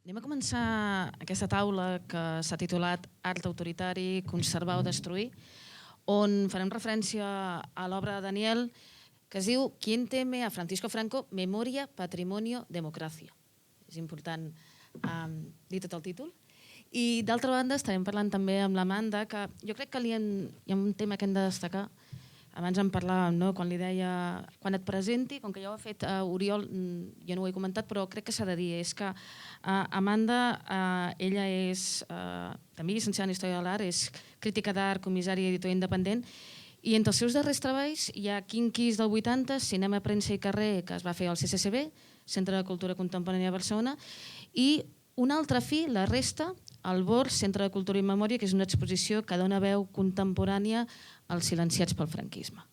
Anem a començar aquesta taula que s'ha titulat Art autoritari, conservar o destruir, on farem referència a l'obra de Daniel que es diu Quien teme a Francisco Franco, Memoria, Patrimonio, Democracia. És important dir tot el títol. I d'altra banda estarem parlant també amb l'Amanda, que jo crec que hi ha un tema que hem de destacar. Abans en parlàvem, no? Quan li deia, quan et presenti, com que ja ho ha fet Oriol, jo no ho he comentat, però crec que s'ha de dir, és que Amanda, ella és també llicenciada en Història de l'Art, és crítica d'art, comissària i editor independent, i entre els seus darrers treballs hi ha Quinquis del 80, Cinema, Premsa i Carrer, que es va fer al CCCB, Centre de Cultura Contemporània de Barcelona, i un altre fi, La Resta, al Bors, Centre de Cultura i Memòria, que és una exposició que dona veu contemporània als silenciats pel franquisme.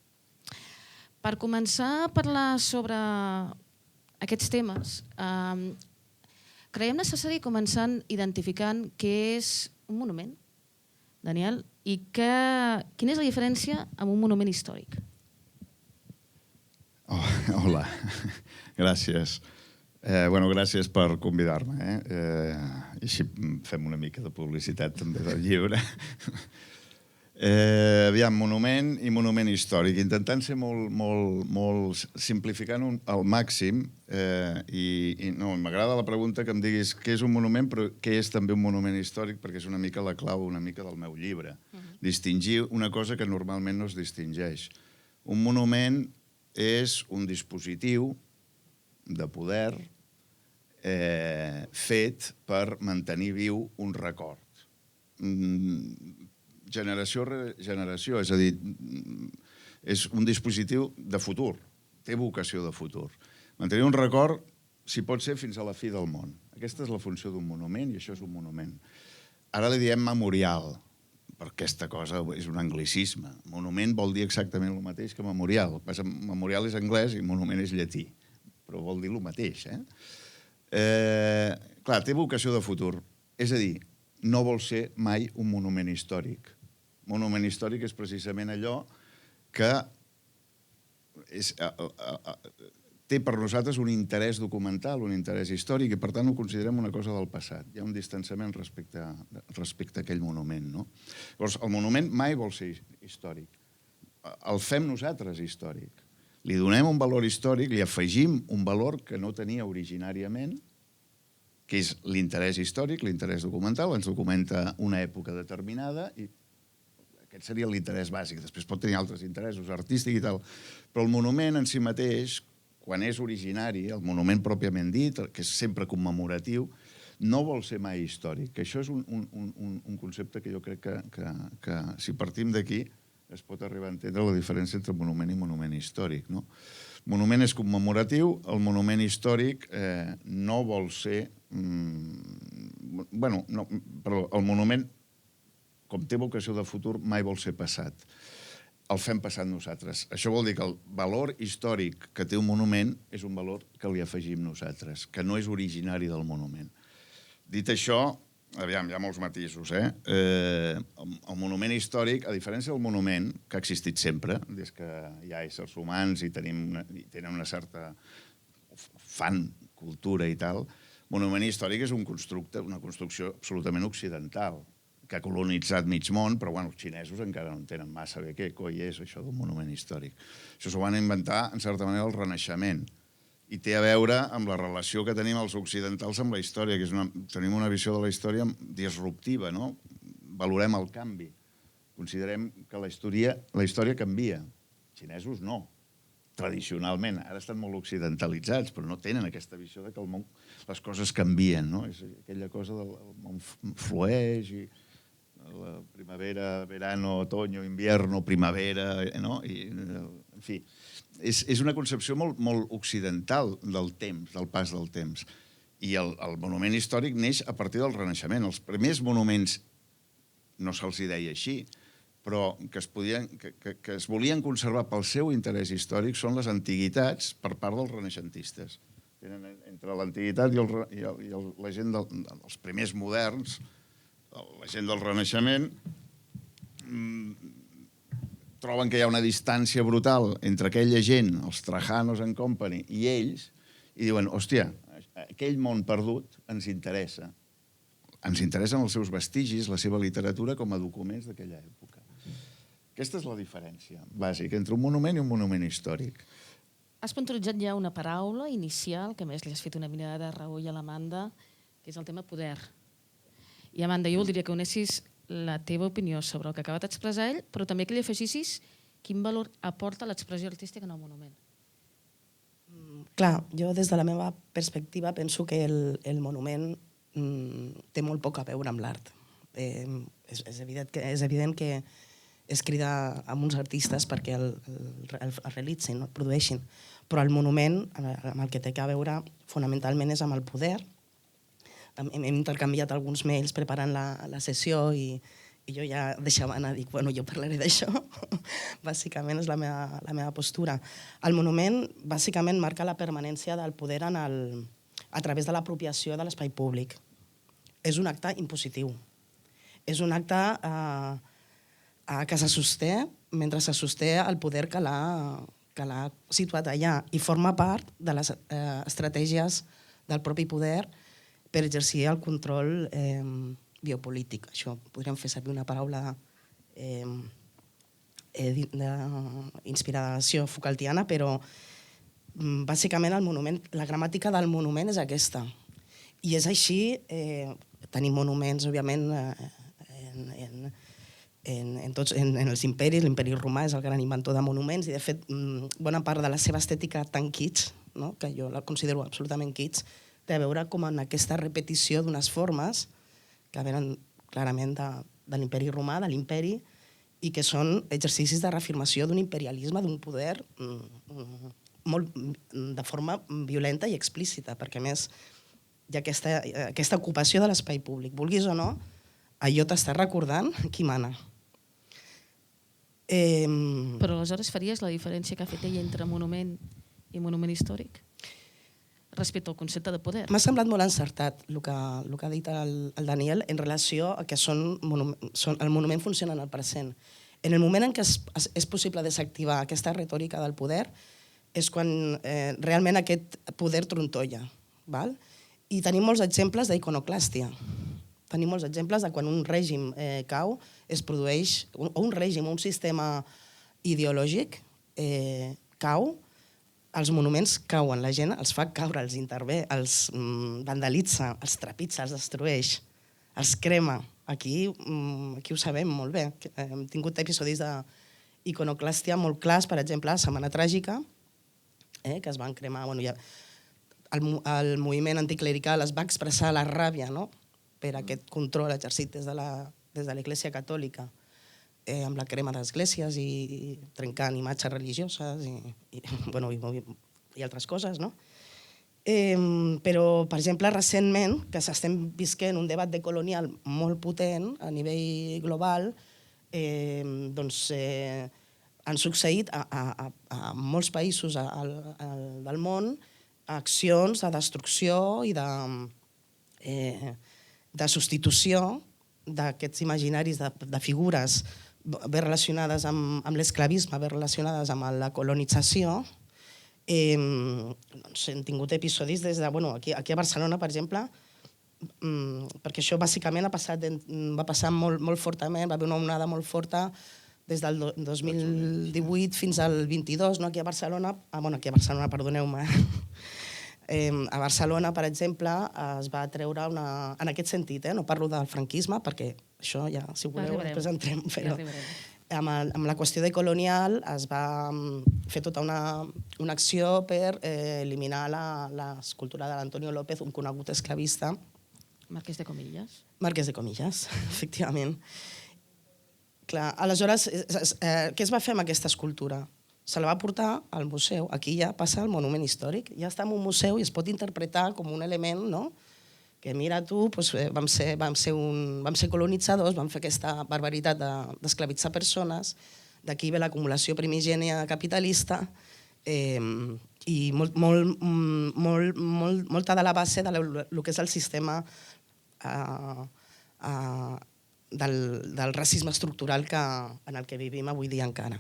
Per començar a parlar sobre aquests temes, creiem necessari començar identificant què és un monument, Daniel, i quina és la diferència amb un monument històric? Hola, gràcies. Gràcies per convidar-me. I així fem una mica de publicitat també del llibre. Aviam, monument i monument històric. Intentant ser molt simplificant al màxim, i m'agrada la pregunta que em diguis què és un monument, però què és també un monument històric, perquè és una mica la clau una mica del meu llibre. Distingir una cosa que normalment no es distingeix. Un monument és un dispositiu de poder fet per mantenir viu un record. Generació rere generació, és a dir, és un dispositiu de futur, té vocació de futur. Mantenir un record, si pot ser, fins a la fi del món. Aquesta és la funció d'un monument i això és un monument. Ara li diem memorial, perquè aquesta cosa és un anglicisme. Monument vol dir exactament el mateix que memorial. Memorial és anglès i monument és llatí, però vol dir el mateix. Clar, té vocació de futur. És a dir, no vol ser mai un monument històric. Monument històric és precisament allò que té per nosaltres un interès documental, un interès històric, i per tant ho considerem una cosa del passat. Hi ha un distanciament respecte a aquell monument. Llavors, el monument mai vol ser històric. El fem nosaltres històric. Li donem un valor històric, li afegim un valor que no tenia originàriament, que és l'interès històric, l'interès documental, ens documenta una època determinada i aquest seria l'interès bàsic. Després pot tenir altres interessos, artístic i tal. Però el monument en si mateix, quan és originari, el monument pròpiament dit, que és sempre commemoratiu, no vol ser mai històric. Això és un concepte que jo crec que si partim d'aquí es pot arribar a entendre la diferència entre monument i monument històric. Monument és commemoratiu, el monument històric no vol ser... Però el monument, com té vocació de futur, mai vol ser passat. El fem passat nosaltres. Això vol dir que el valor històric que té un monument és un valor que li afegim nosaltres, que no és originari del monument. Dit això, aviam, hi ha molts matisos. El monument històric, a diferència del monument, que ha existit sempre, des que hi ha éssers humans i tenen una certa fan, cultura i tal, monument històric és una construcció absolutament occidental, que ha colonitzat mig món, però els xinesos encara no entenen massa bé què coi és això d'un monument històric. Això s'ho van inventar, en certa manera, el Renaixement. I té a veure amb la relació que tenim els occidentals amb la història, que tenim una visió de la història disruptiva, no? Valorem el canvi. Considerem que la història canvia. Els xinesos no, tradicionalment. Ara estan molt occidentalitzats, però no tenen aquesta visió que el món, les coses canvien, no? És aquella cosa del món flueix i la primavera, verano, otoño, invierno, primavera, no? En fi, és una concepció molt occidental del temps, del pas del temps. I el monument històric neix a partir del Renaixement. Els primers monuments, no se'ls deia així, però que es volien conservar pel seu interès històric són les antiguitats per part dels renaixentistes. Entre l'antiguitat i la gent dels primers moderns, la gent del Renaixement, troben que hi ha una distància brutal entre aquella gent, els Trajanos and Company, i ells, i diuen, hòstia, aquell món perdut ens interessa. Ens interessen els seus vestigis, la seva literatura com a documents d'aquella època. Aquesta és la diferència bàsica entre un monument i un monument històric. Has puntualitzat ja una paraula inicial, que a més li has fet una mirada de Raül a l'Amanda, que és el tema poder. I Amanda, jo voldria que unessis la teva opinió sobre el que ha acabat d'expressar ell, però també que li afegissis quin valor aporta l'expressió artística en el monument. Clar, jo des de la meva perspectiva penso que el monument té molt poc a veure amb l'art. És evident que es crida a uns artistes perquè el realitzin, el produeixin, però el monument, amb el que té a veure fonamentalment és amb el poder. Hem intercanviat alguns mails preparant la sessió i jo ja deixava anar, dic, bueno, jo parlaré d'això. Bàsicament és la meva postura. El monument bàsicament marca la permanència del poder a través de l'apropiació de l'espai públic. És un acte impositiu. És un acte que se sosté mentre se sosté el poder que l'ha situat allà i forma part de les estratègies del propi poder per exercir el control biopolític. Això podríem fer servir una paraula d'inspiració Foucaultiana, però bàsicament el monument, la gramàtica del monument és aquesta. I és així, tenim monuments, òbviament, en els imperis. L'imperi romà és el gran inventor de monuments i, de fet, bona part de la seva estètica tan kitsch, no? Que jo la considero absolutament kitsch, té a veure com en aquesta repetició d'unes formes que venen clarament de l'imperi romà, de l'imperi, i que són exercicis de reafirmació d'un imperialisme, d'un poder de forma violenta i explícita, perquè a més hi ha aquesta ocupació de l'espai públic. Vulguis o no, allò t'està recordant qui mana. Però aleshores faries la diferència que ha fet ell entre monument i monument històric? Respecte al concepte de poder. M'ha semblat molt encertat el que ha dit el Daniel en relació a que el monument funciona en el present. En el moment en què és possible desactivar aquesta retòrica del poder és quan realment aquest poder trontolla. Val? I tenim molts exemples d'iconoclàstia. Tenim molts exemples de quan un règim cau, es produeix, o un règim, un sistema ideològic cau, els monuments cauen, la gent els fa caure, els intervé, els vandalitza, els trepitja, els destrueix, els crema. Aquí ho sabem molt bé. Hem tingut episodis d'iconoclàstia molt clars, per exemple, la Setmana Tràgica, que es van cremar. El moviment anticlerical es va expressar la ràbia per aquest control exercit des de l'Església Catòlica, amb la crema d'esglésies i trencant imatges religioses i altres coses, no? Però, per exemple, recentment, que s'estem visquent un debat decolonial molt potent a nivell global, han succeït a molts països del món accions de destrucció i de substitució d'aquests imaginaris de figures ben relacionades amb l'esclavisme, ben relacionades amb la colonització. Hem tingut episodis des de... Aquí a Barcelona, per exemple, perquè això bàsicament va passar molt fortament, va haver una onada molt forta des del 2018 fins al 22, aquí a Barcelona, perdoneu-me, a Barcelona, per exemple, es va treure en aquest sentit, no parlo del franquisme, perquè això ja, si voleu, després entrem, però amb la qüestió de colonial es va fer tota una acció per eliminar l'escultura de l'Antonio López, un conegut esclavista. Marquès de Comillas. Marquès de Comillas, efectivament. Clar, aleshores, què es va fer amb aquesta escultura? Se la va portar al museu. Aquí ja passa el monument històric. Ja està en un museu i es pot interpretar com un element, no?, que mira tu, vam ser colonitzadors, vam fer aquesta barbaritat d'esclavitzar persones, d'aquí ve l'acumulació primigènia capitalista i molta de la base del que és el sistema del racisme estructural en el que vivim avui dia encara.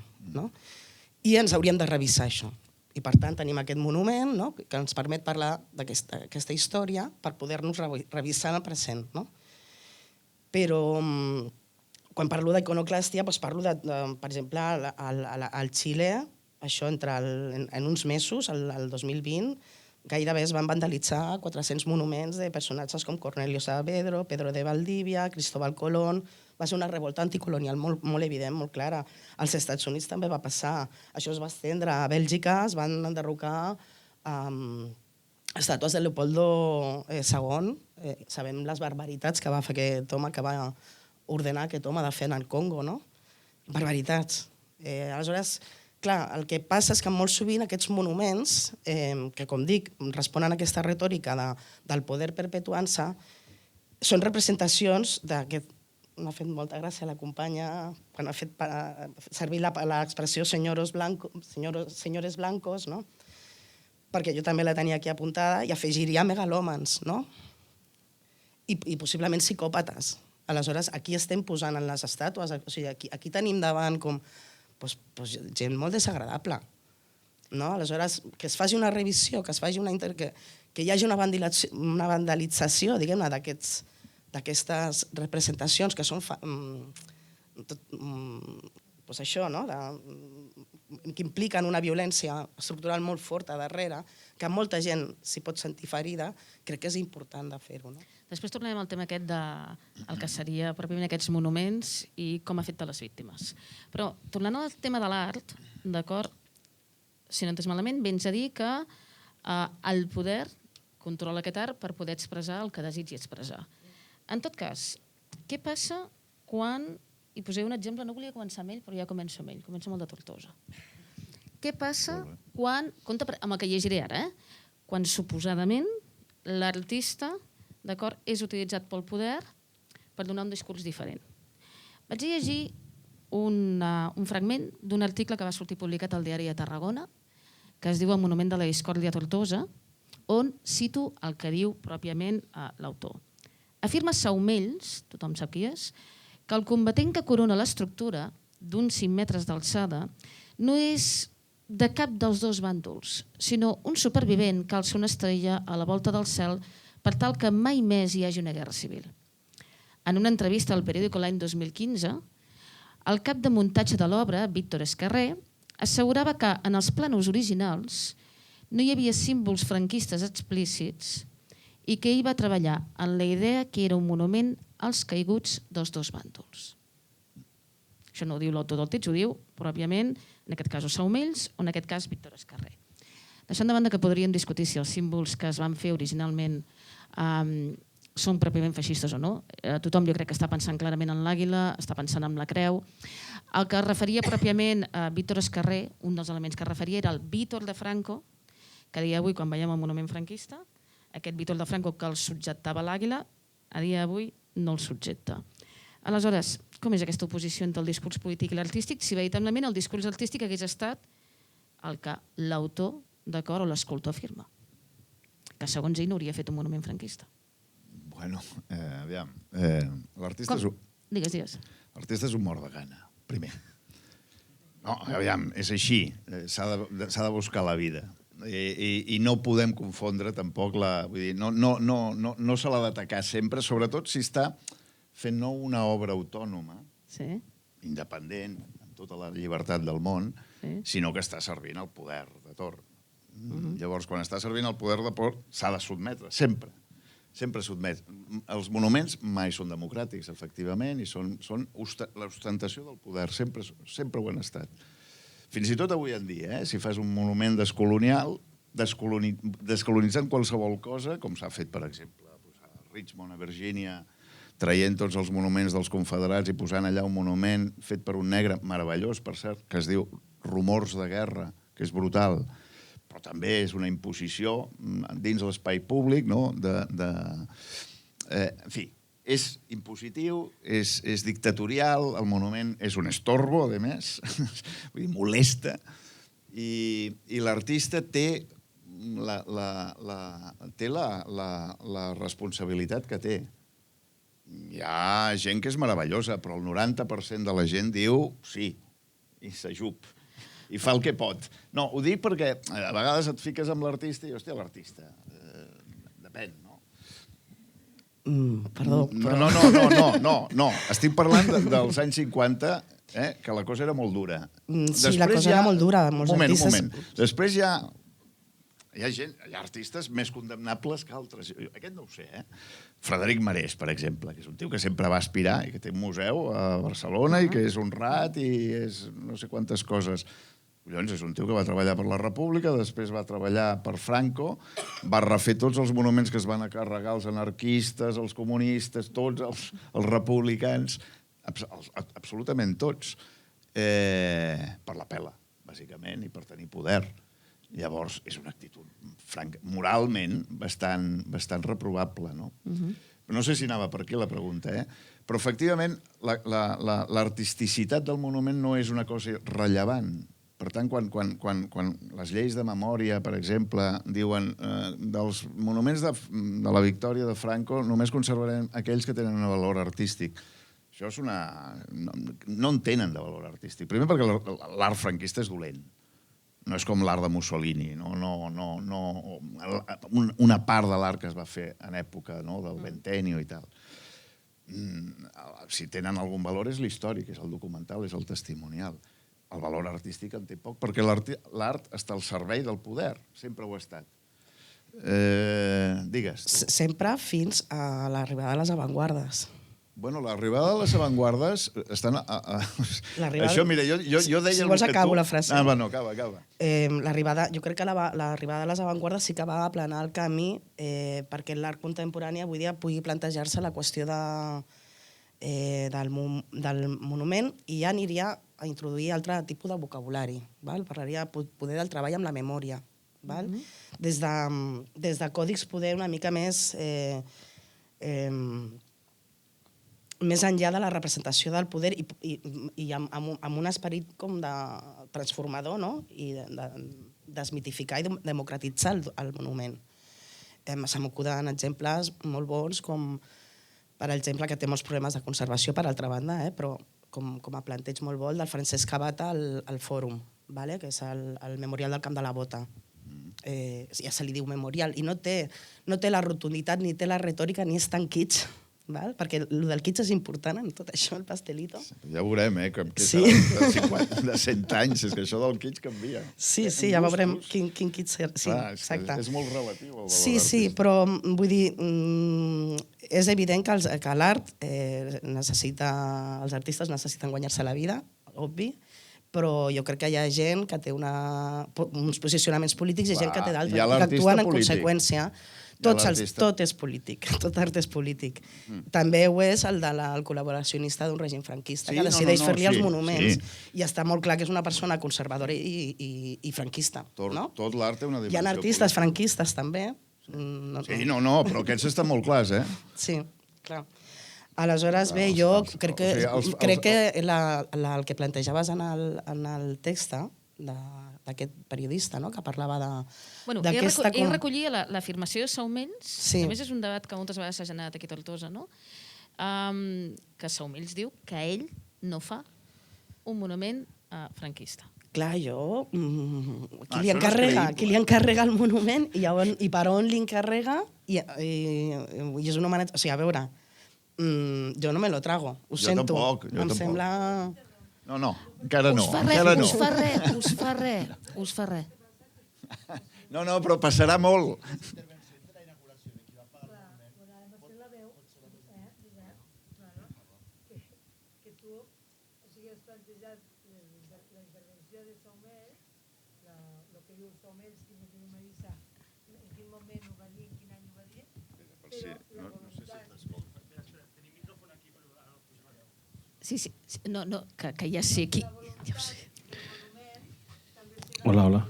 I ens hauríem de revisar això. I per tant tenim aquest monument, no?, que ens permet parlar d'aquesta història per poder-nos revisar en el present. No? Però quan parlo d'iconoclàstia, doncs parlo, per exemple, al Xile, això en uns mesos, el 2020, gairebé es van vandalitzar 400 monuments de personatges com Cornelio Saavedra, Pedro de Valdivia, Cristóbal Colón. Va ser una revolta anticolonial molt evident, molt clara. Als Estats Units també va passar. Això es va estendre a Bèlgica, es van enderrocar estàtues de Leopoldo II. Sabem les barbaritats que va fer aquest home, que va ordenar aquest home de fer en el Congo, no? Barbaritats. Aleshores, clar, el que passa és que molt sovint aquests monuments, que com dic, responen a aquesta retòrica del poder perpetuant-se, són representacions d'aquest... M'ha fet molta gràcia la companya quan ha fet servir l'expressió senyores blancos, no? Perquè jo també la tenia aquí apuntada i afegiria megalòmans, no? I possiblement psicòpates. Aleshores, aquí estem posant en les estàtues, o sigui, aquí tenim davant com gent molt desagradable. No? Aleshores, que es faci una revisió, que hi hagi una vandalització, diguem-ne, d'aquestes representacions que són això, no? Que impliquen una violència estructural molt forta darrere, que molta gent s'hi pot sentir ferida, crec que és important de fer-ho. No? Després tornarem al tema aquest del que seria pròpiament aquests monuments i com afecta les víctimes. Però, tornant al tema de l'art, d'acord, si no entens malament, vens a dir que el poder controla aquest art per poder expressar el que desitgi expressar. En tot cas, què passa quan... I posaré un exemple, no volia començar amb ell, però ja començo amb ell, començo amb el de Tortosa. Què passa quan... Compte amb el que llegiré ara, quan suposadament l'artista, d'acord, és utilitzat pel poder per donar un discurs diferent. Vaig llegir un fragment d'un article que va sortir publicat al Diari de Tarragona, que es diu El monument de la discòrdia a Tortosa, on cito el que diu pròpiament l'autor. Afirma Saumells, tothom sap qui és, que el combatent que corona l'estructura d'uns 5 metres d'alçada no és de cap dels dos bàndols, sinó un supervivent que alça una estrella a la volta del cel per tal que mai més hi hagi una guerra civil. En una entrevista al periòdico l'any 2015, el cap de muntatge de l'obra, Víctor Escarré, assegurava que en els plànols originals no hi havia símbols franquistes explícits i que ell va treballar en la idea que era un monument als caiguts dels dos bàndols. Això no ho diu l'autor del text, ho diu pròpiament, en aquest cas, Saumells, o en aquest cas, Víctor Escarré. Deixant de banda que podríem discutir si els símbols que es van fer originalment són pròpiament feixistes o no. Tothom jo crec que està pensant clarament en l'àguila, està pensant en la creu. El que es referia pròpiament a Víctor Escarré, un dels elements que es referia era el Vítor de Franco, que a dia d'avui, quan veiem el monument franquista, aquest Vítor de Franco que el subjectava l'àguila, a dia d'avui no el subjecta. Aleshores, com és aquesta oposició entre el discurs polític i l'artístic? Si veritablement el discurs artístic hagués estat el que l'autor, d'acord, o l'escultor afirma, que segons ell no hauria fet un monument franquista. Bueno, aviam, l'artista és un mort de gana, primer. No, aviam, és així, s'ha de buscar la vida. I no podem confondre tampoc vull dir, no se l'ha d'atacar sempre, sobretot si està fent no una obra autònoma, independent, amb tota la llibertat del món, sinó que està servint el poder de torn. Llavors, quan està servint el poder de torn, s'ha de sotmetre, sempre. Sempre sotmet. Els monuments mai són democràtics, efectivament, i són l'ostentació del poder, sempre ho han estat. Fins i tot avui en dia, si fas un monument descolonial, descolonitzant qualsevol cosa, com s'ha fet, per exemple, a Richmond, a Virgínia, traient tots els monuments dels confederats i posant allà un monument fet per un negre, meravellós, per cert, que es diu Rumors de Guerra, que és brutal, però també és una imposició dins l'espai públic, no? En fi, és impositiu, és dictatorial, el monument és un estorbo, a més, vull dir, molesta, i l'artista té la responsabilitat que té. Hi ha gent que és meravellosa, però el 90% de la gent diu sí, i s'ajup. i fa el que pot. No, ho dic perquè a vegades et fiques amb l'artista i, hòstia, l'artista, depèn, no? Perdó, però... No. Estic parlant dels anys 50, que la cosa era molt dura. Sí, la cosa era molt dura. Un moment. Després hi ha artistes més condemnables que altres. Aquest no ho sé, Frederic Marès, per exemple, que és un tio que sempre va aspirar i que té un museu a Barcelona i que és honrat i és no sé quantes coses. Collons, és un tio que va treballar per la República, després va treballar per Franco, va refer tots els monuments que es van carregar els anarquistes, els comunistes, tots els republicans, absolutament tots, per la pela, bàsicament, i per tenir poder. Llavors, és una actitud moralment bastant reprovable, no? No sé si anava per aquí la pregunta, Però, efectivament, l'artisticitat del monument no és una cosa rellevant. Per tant, quan les lleis de memòria, per exemple, diuen dels monuments de la victòria de Franco només conservarem aquells que tenen un valor artístic. Això és no en tenen de valor artístic. Primer perquè l'art franquista és dolent. No és com l'art de Mussolini, una part de l'art que es va fer en època del Ventennio i tal. Si tenen algun valor és l'històric, és el documental, és el testimonial. El valor artístic en té poc, perquè l'art està al servei del poder, sempre ho ha estat. Digues. Sempre fins a l'arribada de les avantguardes. Bueno, l'arribada de les avantguardes estan... Això, mira, jo deia... Si vols acabo la frase. Bueno, acaba. Jo crec que l'arribada de les avantguardes sí que va aplanar el camí perquè l'art contemporani avui dia pugui plantejar-se la qüestió del monument i ja aniria a introduir altre tipus de vocabulari. Parlaria poder del treball amb la memòria. Des de còdics poder una mica més enllà de la representació del poder i amb un esperit com de transformador, no? I de desmitificar i democratitzar el monument. Se m'acuden exemples molt bons com, per exemple, que té molts problemes de conservació, per altra banda, però com a planteig molt bo del Francesc Cabata al Fòrum, que és el memorial del Camp de la Bota. Ja se li diu memorial i no té la rotunditat ni té la retòrica ni és tan kitsch, perquè el del kitsch és important en tot això, el pastelito. Ja veurem, com que serà de 100 anys, és que això del kitsch canvia. Sí, ja veurem quin kitsch serà. Sí, exacte. És molt relatiu al valor artístic. Sí, però vull dir, és evident que l'art necessita, els artistes necessiten guanyar-se la vida, obvi, però jo crec que hi ha gent que té uns posicionaments polítics i gent que té d'altres, que actuen en conseqüència. Tot és polític, tot art és polític. També ho és el de el col·laboracionista d'un règim franquista, que decideix fer-li els monuments. I està molt clar que és una persona conservadora i franquista. Tot l'art té una dimensió. Hi ha artistes franquistes, també. Sí, però aquests estan molt clars, Sí, clar. Aleshores, bé, jo crec que el que plantejaves en el text d'aquest periodista, que parlava de... Bueno, ell recollia l'afirmació de Saumells, que a més és un debat que moltes vegades s'ha generat aquí a Tortosa, que Saumells diu que ell no fa un monument franquista. Clar, jo... Qui li encarrega el monument i per on li encarrega i és una manera... O sigui, a veure, jo no me lo trago, ho sento. Jo tampoc. Em sembla... No, encara no. Us fa res. No, però passarà molt. Sí, no, que ja sé qui... Ja ho sé. Hola.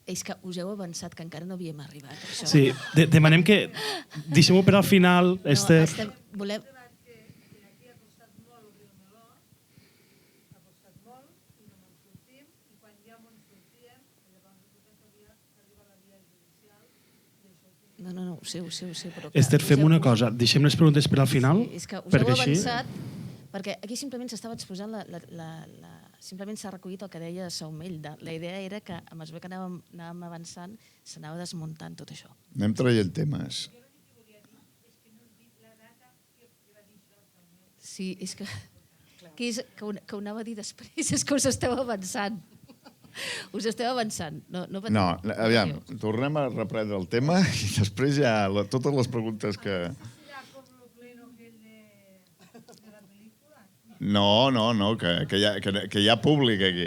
És que us heu avançat, que encara no havíem arribat. Això. Sí, demanem que... Deixem-ho per al final, Esther. Volem... No, ho sé, però... Esther, fem una cosa. Deixem les preguntes per al final, Sí, és que us heu avançat Perquè aquí simplement s'estava exposant, simplement s'ha recollit el que deia Saumell. La idea era que a mesura que anàvem avançant s'anava desmuntant tot això. Anem traient temes. Sí, és que ho anava a dir després, és que us esteu avançant. Us esteu avançant. No, aviam, tornem a reprendre el tema i després ja totes les preguntes que... No, que hi ha públic aquí.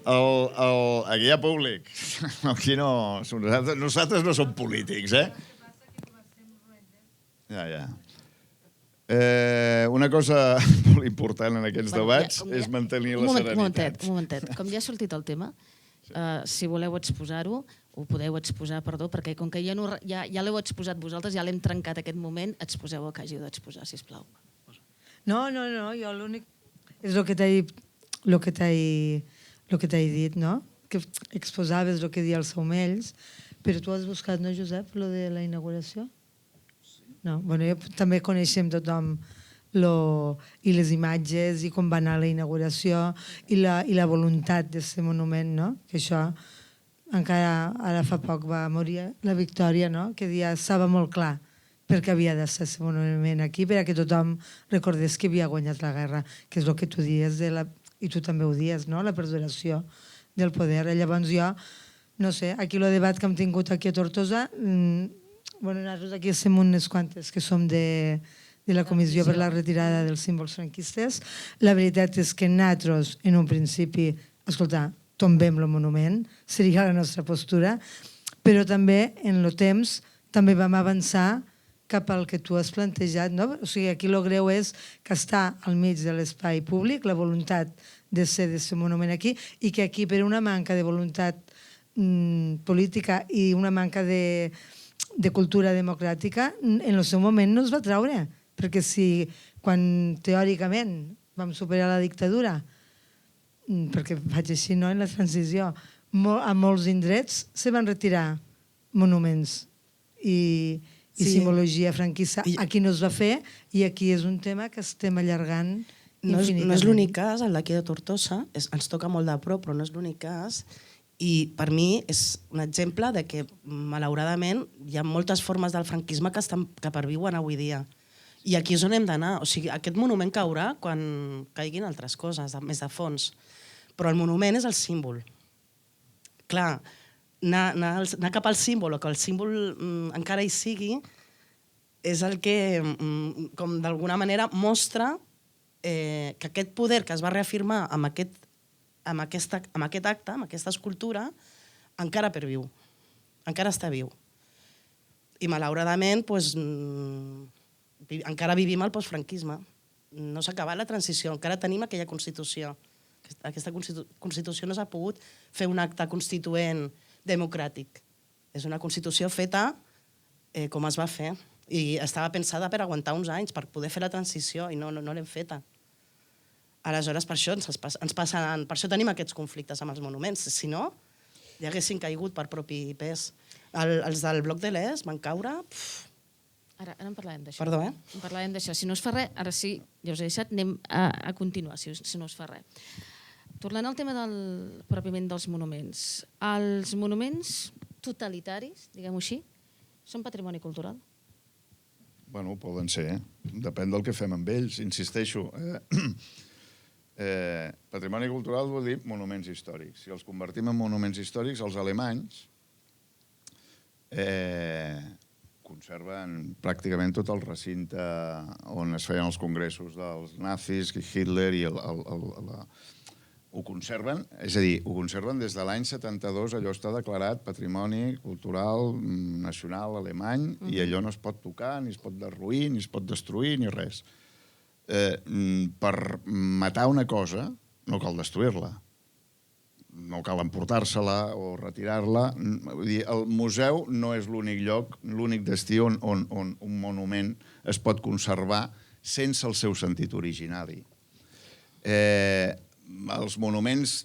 Aquí hi ha públic. Aquí no... Nosaltres no som polítics, eh? Ja. Una cosa molt important en aquests debats és mantenir la serenitat. Un momentet. Com ja ha sortit el tema, si voleu exposar-ho, ho podeu exposar, perquè com que ja l'heu exposat vosaltres, ja l'hem trencat aquest moment, exposeu el que hàgiu d'exposar, sisplau. No, jo l'únic... És el que t'he dit, no? Que exposaves el que deia els Saumells, però tu has buscat, no, Josep, lo de la inauguració? No, bueno, també coneixem tothom i les imatges i com va anar la inauguració i la voluntat d'aquest monument, no? Que això encara ara fa poc va morir la Victòria, no? Que estava molt clar perquè havia de ser aquest monument aquí, perquè tothom recordés que havia guanyat la guerra, que és el que tu dies, i tu també ho dies, no? La perduració del poder. Llavors jo, no sé, aquí el debat que hem tingut aquí a Tortosa, nosaltres aquí som unes quantes que som de la Comissió per la Retirada dels Símbols Franquistes. La veritat és que nosaltres, en un principi, escolta, tombem el monument, seria la nostra postura, però també, en el temps, també vam avançar cap al que tu has plantejat, no? O sigui, aquí el greu és que està al mig de l'espai públic, la voluntat de ser d'aquest monument aquí, i que aquí, per una manca de voluntat política i una manca de cultura democràtica, en el seu moment no es va treure, perquè si quan teòricament vam superar la dictadura, perquè vaig així, no?, en la transició, a molts indrets se van retirar monuments i simbologia franquista. Aquí no es va fer i aquí és un tema que estem allargant infinitament. No és l'únic cas, el d'aquí de Tortosa, ens toca molt de prop, però no és l'únic cas, i per mi és un exemple de que, malauradament, hi ha moltes formes del franquisme que perviuen avui dia. I aquí és on hem d'anar. O sigui, aquest monument caurà quan caiguin altres coses, més de fons. Però el monument és el símbol. Clar, anar cap al símbol o que el símbol encara hi sigui és el que, com d'alguna manera, mostra que aquest poder que es va reafirmar amb aquest acte, amb aquesta escultura, encara perviu, encara està viu. I malauradament encara vivim el postfranquisme. No s'ha acabat la transició, encara tenim aquella Constitució. Aquesta Constitució no s'ha pogut fer un acte constituent democràtic. És una Constitució feta com es va fer i estava pensada per aguantar uns anys, per poder fer la transició, i no l'hem feta. Aleshores, per això tenim aquests conflictes amb els monuments. Si no, ja haguessin caigut per propi pes. Els del bloc de l'Est van caure... Ara en parlarem d'això. Perdó, En parlarem d'això. Si no es fa res, ara sí, ja us he deixat, anem a continuar, si no es fa res. Tornant al tema pròpiament dels monuments. Els monuments totalitaris, diguem-ho així, són patrimoni cultural? Bueno, poden ser. Depèn del que fem amb ells, insisteixo. Patrimoni cultural vol dir monuments històrics. Si els convertim en monuments històrics, els alemanys conserven pràcticament tot el recinte on es feien els congressos dels nazis, Hitler, i ho conserven, és a dir, ho conserven des de l'any 72, allò està declarat Patrimoni Cultural Nacional Alemany, i allò no es pot tocar, ni es pot derruir, ni es pot destruir, ni res. Per matar una cosa no cal destruir-la, no cal emportar-se-la o retirar-la. El museu no és l'únic lloc, l'únic destí on un monument es pot conservar sense el seu sentit originari. Els monuments...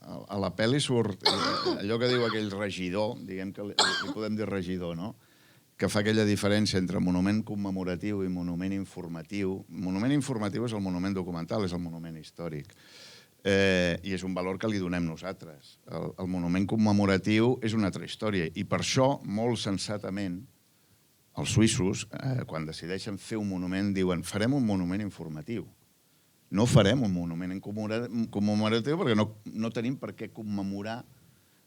A la pel·li surt allò que diu aquell regidor, diguem que li podem dir regidor, no? que fa aquella diferència entre monument commemoratiu i monument informatiu. Monument informatiu és el monument documental, és el monument històric. I és un valor que li donem nosaltres. El monument commemoratiu és una altra història i per això, molt sensatament, els suïssos, quan decideixen fer un monument, diuen farem un monument informatiu. No farem un monument commemoratiu perquè no tenim per què commemorar,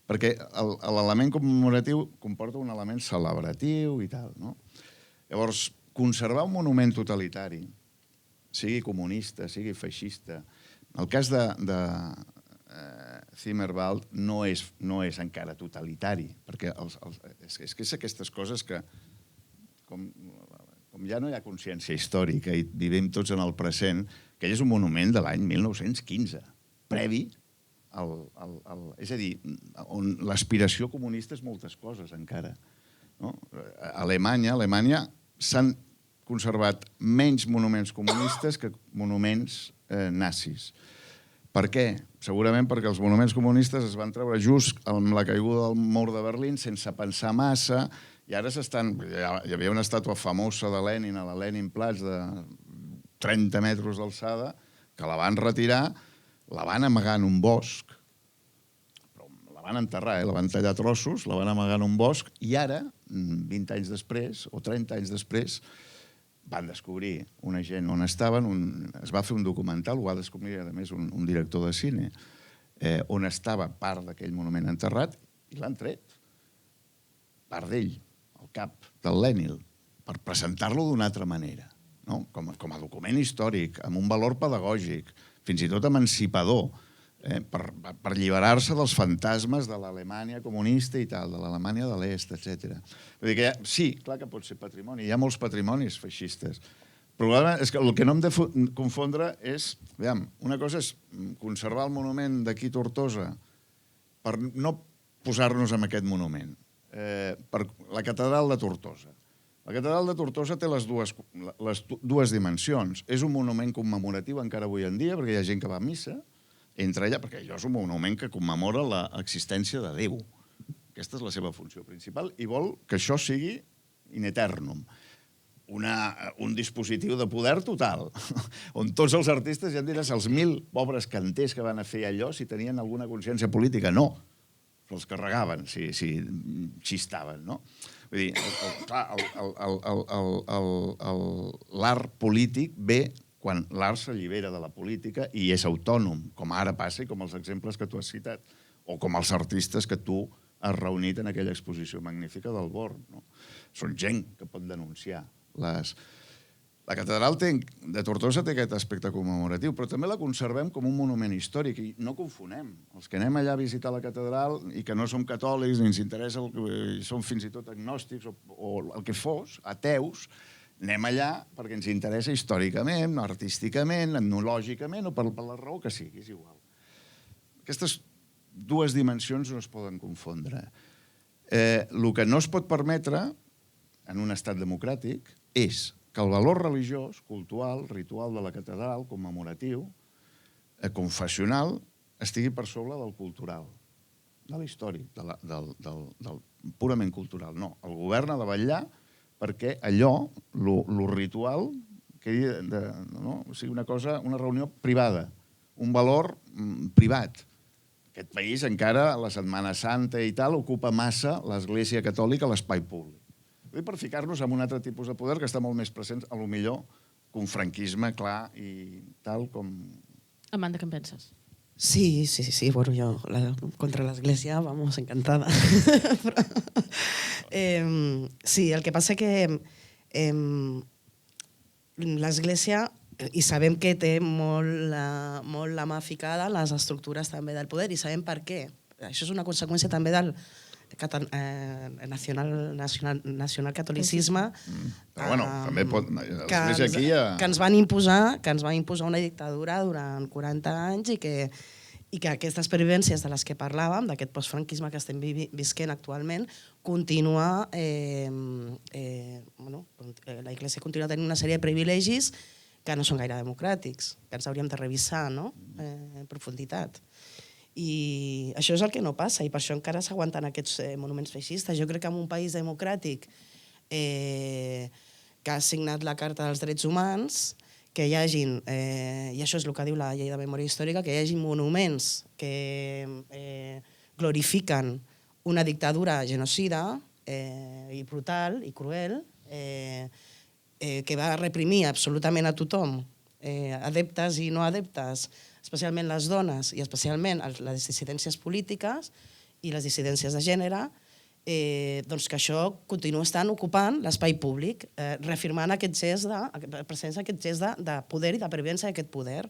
perquè l'element commemoratiu comporta un element celebratiu i tal. Llavors, conservar un monument totalitari, sigui comunista, sigui feixista, el cas de Zimmerwald no és encara totalitari, perquè és que és aquestes coses que, com ja no hi ha consciència històrica i vivim tots en el present, que és un monument de l'any 1915, previ és a dir, on l'aspiració comunista és moltes coses encara. A Alemanya s'han conservat menys monuments comunistes que monuments nazis. Per què? Segurament perquè els monuments comunistes es van treure just amb la caiguda del mur de Berlín sense pensar massa i ara hi havia una estàtua famosa de Lenin a la Leninplatz de 30 metres d'alçada que la van retirar, la van amagar en un bosc, però la van enterrar, la van tallar a trossos, la van amagar en un bosc i ara, 20 anys després o 30 anys després, van descobrir una gent on estaven, es va fer un documental, ho va descobrir a més un director de cine, on estava part d'aquell monument enterrat i l'han tret, part d'ell, el cap del Lenin, per presentar-lo d'una altra manera, com a document històric, amb un valor pedagògic, fins i tot emancipador, per alliberar-se dels fantasmes de l'Alemanya comunista i tal, de l'Alemanya de l'Est, etc. Vull dir que sí, clar que pot ser patrimoni, hi ha molts patrimonis feixistes. El problema és que el que no hem de confondre és, una cosa és conservar el monument d'aquí Tortosa per no posar-nos en aquest monument, per la catedral de Tortosa. La catedral de Tortosa té les dues dimensions. És un monument commemoratiu encara avui en dia, perquè hi ha gent que va a missa, entre ella, perquè allò és un monument que commemora l'existència de Déu. Aquesta és la seva funció principal i vol que això sigui in eternum. Un dispositiu de poder total, on tots els artistes, ja em diràs, els 1.000 pobres canters que van a fer allò, si tenien alguna consciència política, no. Se'ls carregaven, si xistaven, no? Vull dir, l'art polític ve quan l'art s'allibera de la política i és autònom, com ara passa i com els exemples que tu has citat, o com els artistes que tu has reunit en aquella exposició magnífica del Born. Són gent que pot denunciar. La catedral de Tortosa té aquest aspecte commemoratiu, però també la conservem com un monument històric i no confonem. Els que anem allà a visitar la catedral i que no som catòlics ni ens interessa, som fins i tot agnòstics o el que fos, ateus, anem allà perquè ens interessa històricament, artísticament, etnològicament o per la raó que sigui, és igual. Aquestes dues dimensions no es poden confondre. El que no es pot permetre en un estat democràtic és que el valor religiós, cultural, ritual de la catedral, commemoratiu, confessional, estigui per sobre del cultural, de la història, del purament cultural. No, el govern ha de vetllar perquè allò, lo ritual, sigui una cosa, una reunió privada, un valor privat. Aquest país encara, a la Setmana Santa i tal, ocupa massa l'Església Catòlica a l'espai públic. Per ficar-nos en un altre tipus de poder que està molt més present, a lo millor, que un franquisme clar i tal com... Amanda, què en penses? Sí, bueno, yo contra l'Església, vamos, encantada. Sí, el que passa que l'Església, i sabem que té molt la mà ficada en les estructures també del poder, i sabem per què. Això és una conseqüència també del nacionalcatolicisme però bueno, també pot... que ens van imposar una dictadura durant 40 anys i que aquestes pervivències de les que parlàvem, d'aquest postfranquisme que estem visquent actualment, continua... la Iglésia continua tenint una sèrie de privilegis que no són gaire democràtics, que ens hauríem de revisar en profunditat. I això és el que no passa, i per això encara s'aguanten aquests monuments feixistes. Jo crec que en un país democràtic que ha signat la Carta dels Drets Humans, que hi hagin, i això és el que diu la llei de memòria històrica, que hi hagi monuments que glorifiquen una dictadura genocida i brutal i cruel, que va reprimir absolutament a tothom, adeptes i no adeptes, especialment les dones i especialment les dissidències polítiques i les dissidències de gènere, doncs que això continua estant ocupant l'espai públic, reafirmant aquest gest de poder i de pervivència d'aquest poder.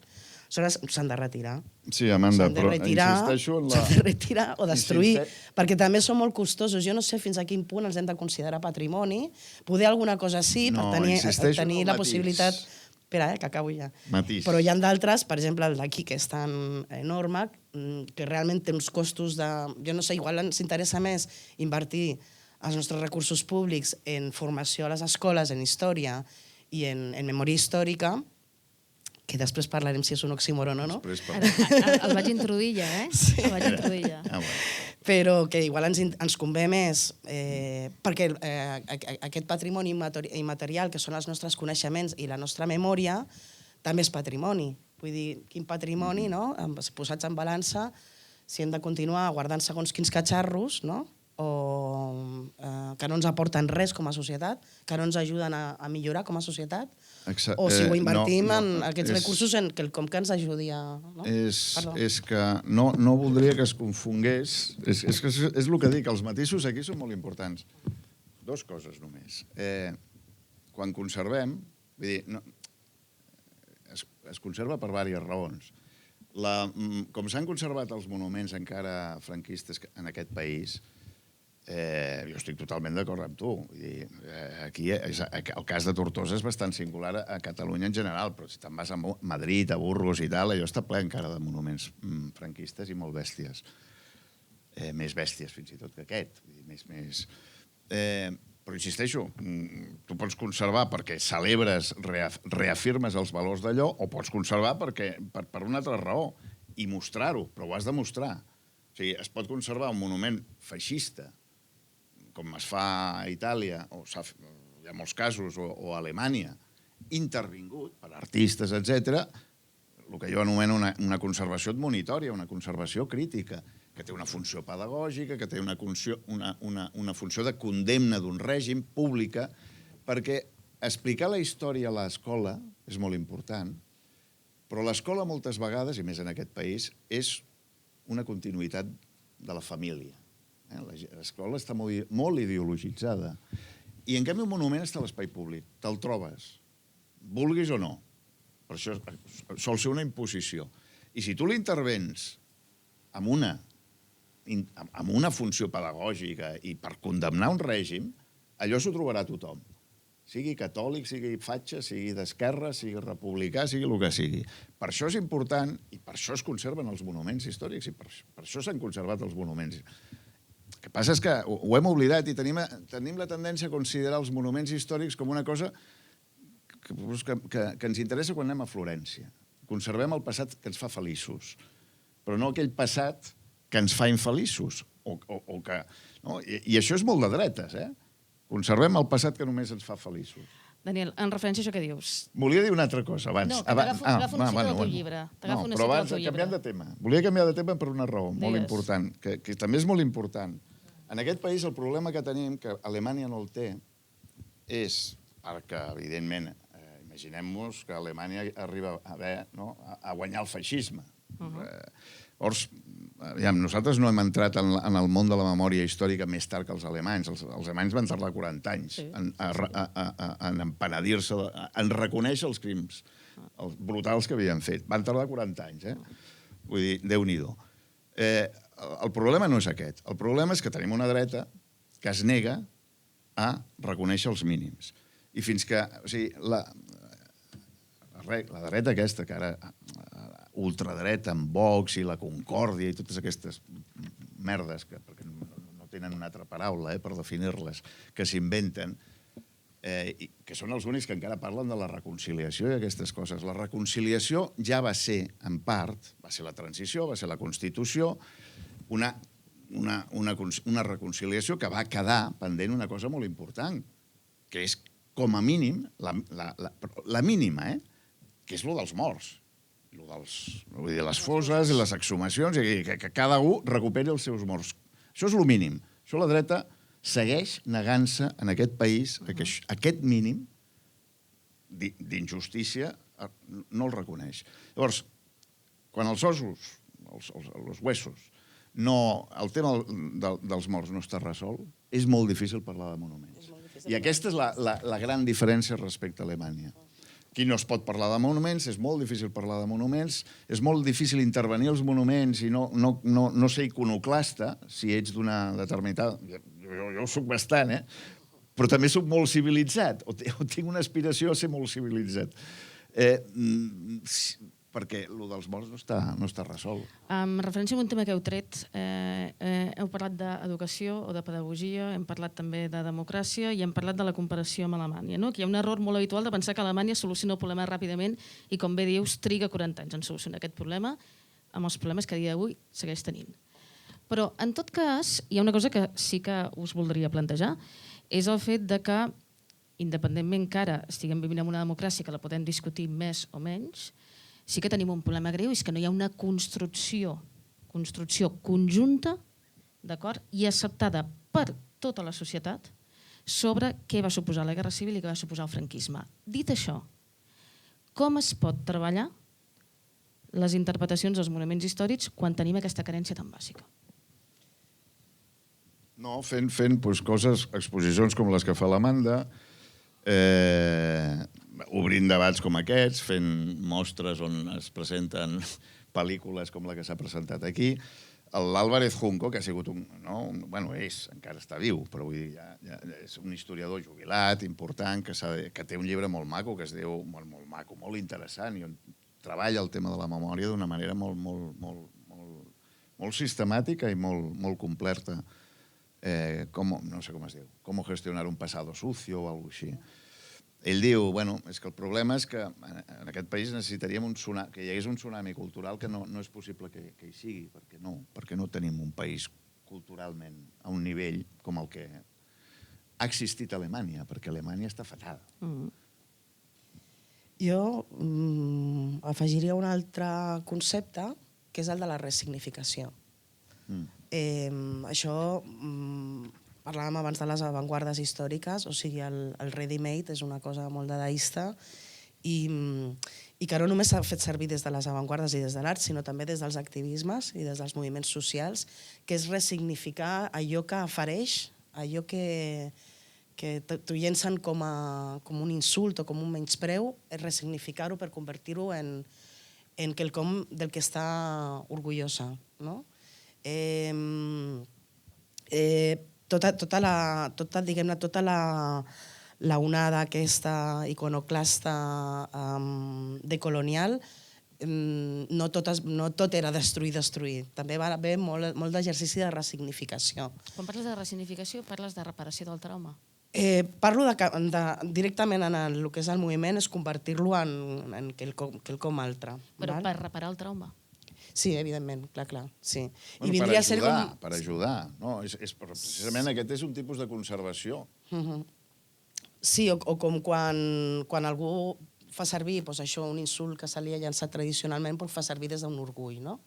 Aleshores, s'han de retirar. Sí, Amanda, però insisteixo en la... S'han de retirar o destruir, perquè també són molt costosos. Jo no sé fins a quin punt els hem de considerar patrimoni. Poder alguna cosa sí, per tenir la possibilitat... Espera, que acabo ja. Matís. Però hi ha d'altres, per exemple, el d'aquí, que és tan enorme, que realment té uns costos de... Jo no sé, igual ens interessa més invertir els nostres recursos públics en formació a les escoles, en història i en memòria històrica, que després parlarem si és un oxímoron o no. El vaig introduir ja, Sí. El vaig introduir ja. Però que igual ens convé més, perquè aquest patrimoni immaterial, que són els nostres coneixements i la nostra memòria, també és patrimoni. Vull dir, quin patrimoni, no? Posats en balança, si hem de continuar guardant segons quins catxarros, no? O que no ens aporten res com a societat, que no ens ajuden a millorar com a societat, o si ho invertim en aquests recursos en quelcom que ens ajudi a... És que no voldria que es confongués. És el que dic, els matisos aquí són molt importants. Dos coses només. Quan conservem, vull dir, es conserva per diverses raons. Com s'han conservat els monuments encara franquistes en aquest país, jo estic totalment d'acord amb tu. Aquí el cas de Tortosa és bastant singular a Catalunya en general, però si te'n vas a Madrid, a Burgos i tal, allò està ple encara de monuments franquistes i molt bèsties. Més bèsties fins i tot que aquest. Però insisteixo, tu pots conservar perquè celebres, reafirmes els valors d'allò, o pots conservar per una altra raó i mostrar-ho, però ho has de mostrar. O sigui, es pot conservar un monument feixista, com es fa a Itàlia, o hi ha molts casos, o a Alemanya, intervingut per artistes, etc., el que jo anomeno una conservació admonitòria, una conservació crítica, que té una funció pedagògica, que té una funció de condemna d'un règim pública, perquè explicar la història a l'escola és molt important, però l'escola moltes vegades, i més en aquest país, és una continuïtat de la família. L'escola està molt ideologitzada. I en canvi un monument està a l'espai públic. Te'l trobes, vulguis o no. Per això sol ser una imposició. I si tu l'intervens amb una funció pedagògica i per condemnar un règim, allò s'ho trobarà tothom. Sigui catòlic, sigui fatxa, sigui d'esquerra, sigui republicà, sigui el que sigui. Per això és important i per això es conserven els monuments històrics i per això s'han conservat els monuments. El que passa és que ho hem oblidat i tenim la tendència a considerar els monuments històrics com una cosa que ens interessa quan anem a Florència. Conservem el passat que ens fa feliços, però no aquell passat que ens fa infeliços. I això és molt de dretes, Conservem el passat que només ens fa feliços. Daniel, en referència a això que dius... Volia dir una altra cosa abans. No, que t'agafo una cita del teu llibre. No, però abans, canviant de tema. Volia canviar de tema per una raó molt important, que també és molt important. En aquest país el problema que tenim, que Alemanya no el té, és perquè, evidentment, imaginem-nos que Alemanya arriba a guanyar el feixisme. Llavors, nosaltres no hem entrat en el món de la memòria històrica més tard que els alemanys. Els alemanys van tardar 40 anys en empenedir-se, en reconèixer els crims brutals que havien fet. Van tardar 40 anys, Vull dir, Déu-n'hi-do. El problema no és aquest. El problema és que tenim una dreta que es nega a reconèixer els mínims. I fins que... O sigui, la dreta aquesta, que ara ultradreta amb Vox i la Concòrdia i totes aquestes merdes, perquè no tenen una altra paraula per definir-les, que s'inventen, que són els únics que encara parlen de la reconciliació i aquestes coses. La reconciliació ja va ser, en part, va ser la transició, va ser la Constitució, una reconciliació que va quedar pendent una cosa molt important, que és com a mínim, la mínima, que és lo dels morts. Vull dir, les fosses i les exhumacions, i que cada un recuperi els seus morts. Això és lo mínim. Això la dreta segueix negant-se en aquest país aquest mínim d'injustícia no el reconeix. Llavors, quan els ossos, els huesos, el tema dels morts no està resolt, és molt difícil parlar de monuments. I aquesta és la gran diferència respecte a Alemanya. Aquí no es pot parlar de monuments, és molt difícil parlar de monuments, és molt difícil intervenir els monuments i no ser iconoclasta, si ets d'una determinada... Jo ho soc bastant, però també soc molt civilitzat, o tinc una aspiració a ser molt civilitzat. Perquè el dels morts no està resolt. En referència a un tema que heu tret, heu parlat d'educació o de pedagogia, hem parlat també de democràcia i hem parlat de la comparació amb Alemanya. No? Aquí hi ha un error molt habitual de pensar que Alemanya soluciona el problema ràpidament i, com bé dius, triga 40 anys en solucionar aquest problema amb els problemes que a dia d'avui segueix tenint. Però, en tot cas, hi ha una cosa que sí que us voldria plantejar, és el fet de que, independentment que ara estiguem vivint en una democràcia que la podem discutir més o menys, sí que tenim un problema greu, és que no hi ha una construcció conjunta, d'acord, i acceptada per tota la societat sobre què va suposar la Guerra Civil i què va suposar el franquisme. Dit això, com es pot treballar les interpretacions dels monuments històrics quan tenim aquesta carència tan bàsica? No, fent coses, exposicions com les que fa l'Amanda, obrint debats com aquests, fent mostres on es presenten pel·lícules com la que s'ha presentat aquí. L'Álvarez Junco, que ha sigut encara està viu, però vull dir, ja és un historiador jubilat, important, que té un llibre molt maco, que es diu, molt maco, molt interessant, i on treballa el tema de la memòria d'una manera molt sistemàtica i molt completa. No sé com es diu, com gestionar un pasado sucio o alguna cosa així. Ell diu, és que el problema és que en aquest país necessitaríem que hi hagués un tsunami cultural que no és possible que hi sigui, perquè no tenim un país culturalment a un nivell com el que ha existit a Alemanya, perquè Alemanya està fatal. Jo afegiria un altre concepte, que és el de la resignificació. Això, parlàvem abans de les avantguardes històriques, o sigui, el ready-made és una cosa molt dadaista i que no només s'ha fet servir des de les avantguardes i des de l'art, sinó també des dels activismes i des dels moviments socials, que és resignificar allò que afereix, allò que t'ho llencen com un insult o com un menyspreu, és resignificar-ho per convertir-ho en quelcom del que està orgullosa, no? Tota la onada aquesta iconoclasta decolonial, no tot era destruir. També va haver molt d'exercici de resignificació. Quan parles de resignificació, parles de reparació del trauma? Parlo directament en el que és el moviment, és convertir-lo en quelcom altre. Però per reparar el trauma? Sí, evidentment, clar, sí. Per ajudar, no? Precisament aquest és un tipus de conservació. Sí, o com quan algú fa servir un insult que se li ha llançat tradicionalment, fa servir des d'un orgull, no?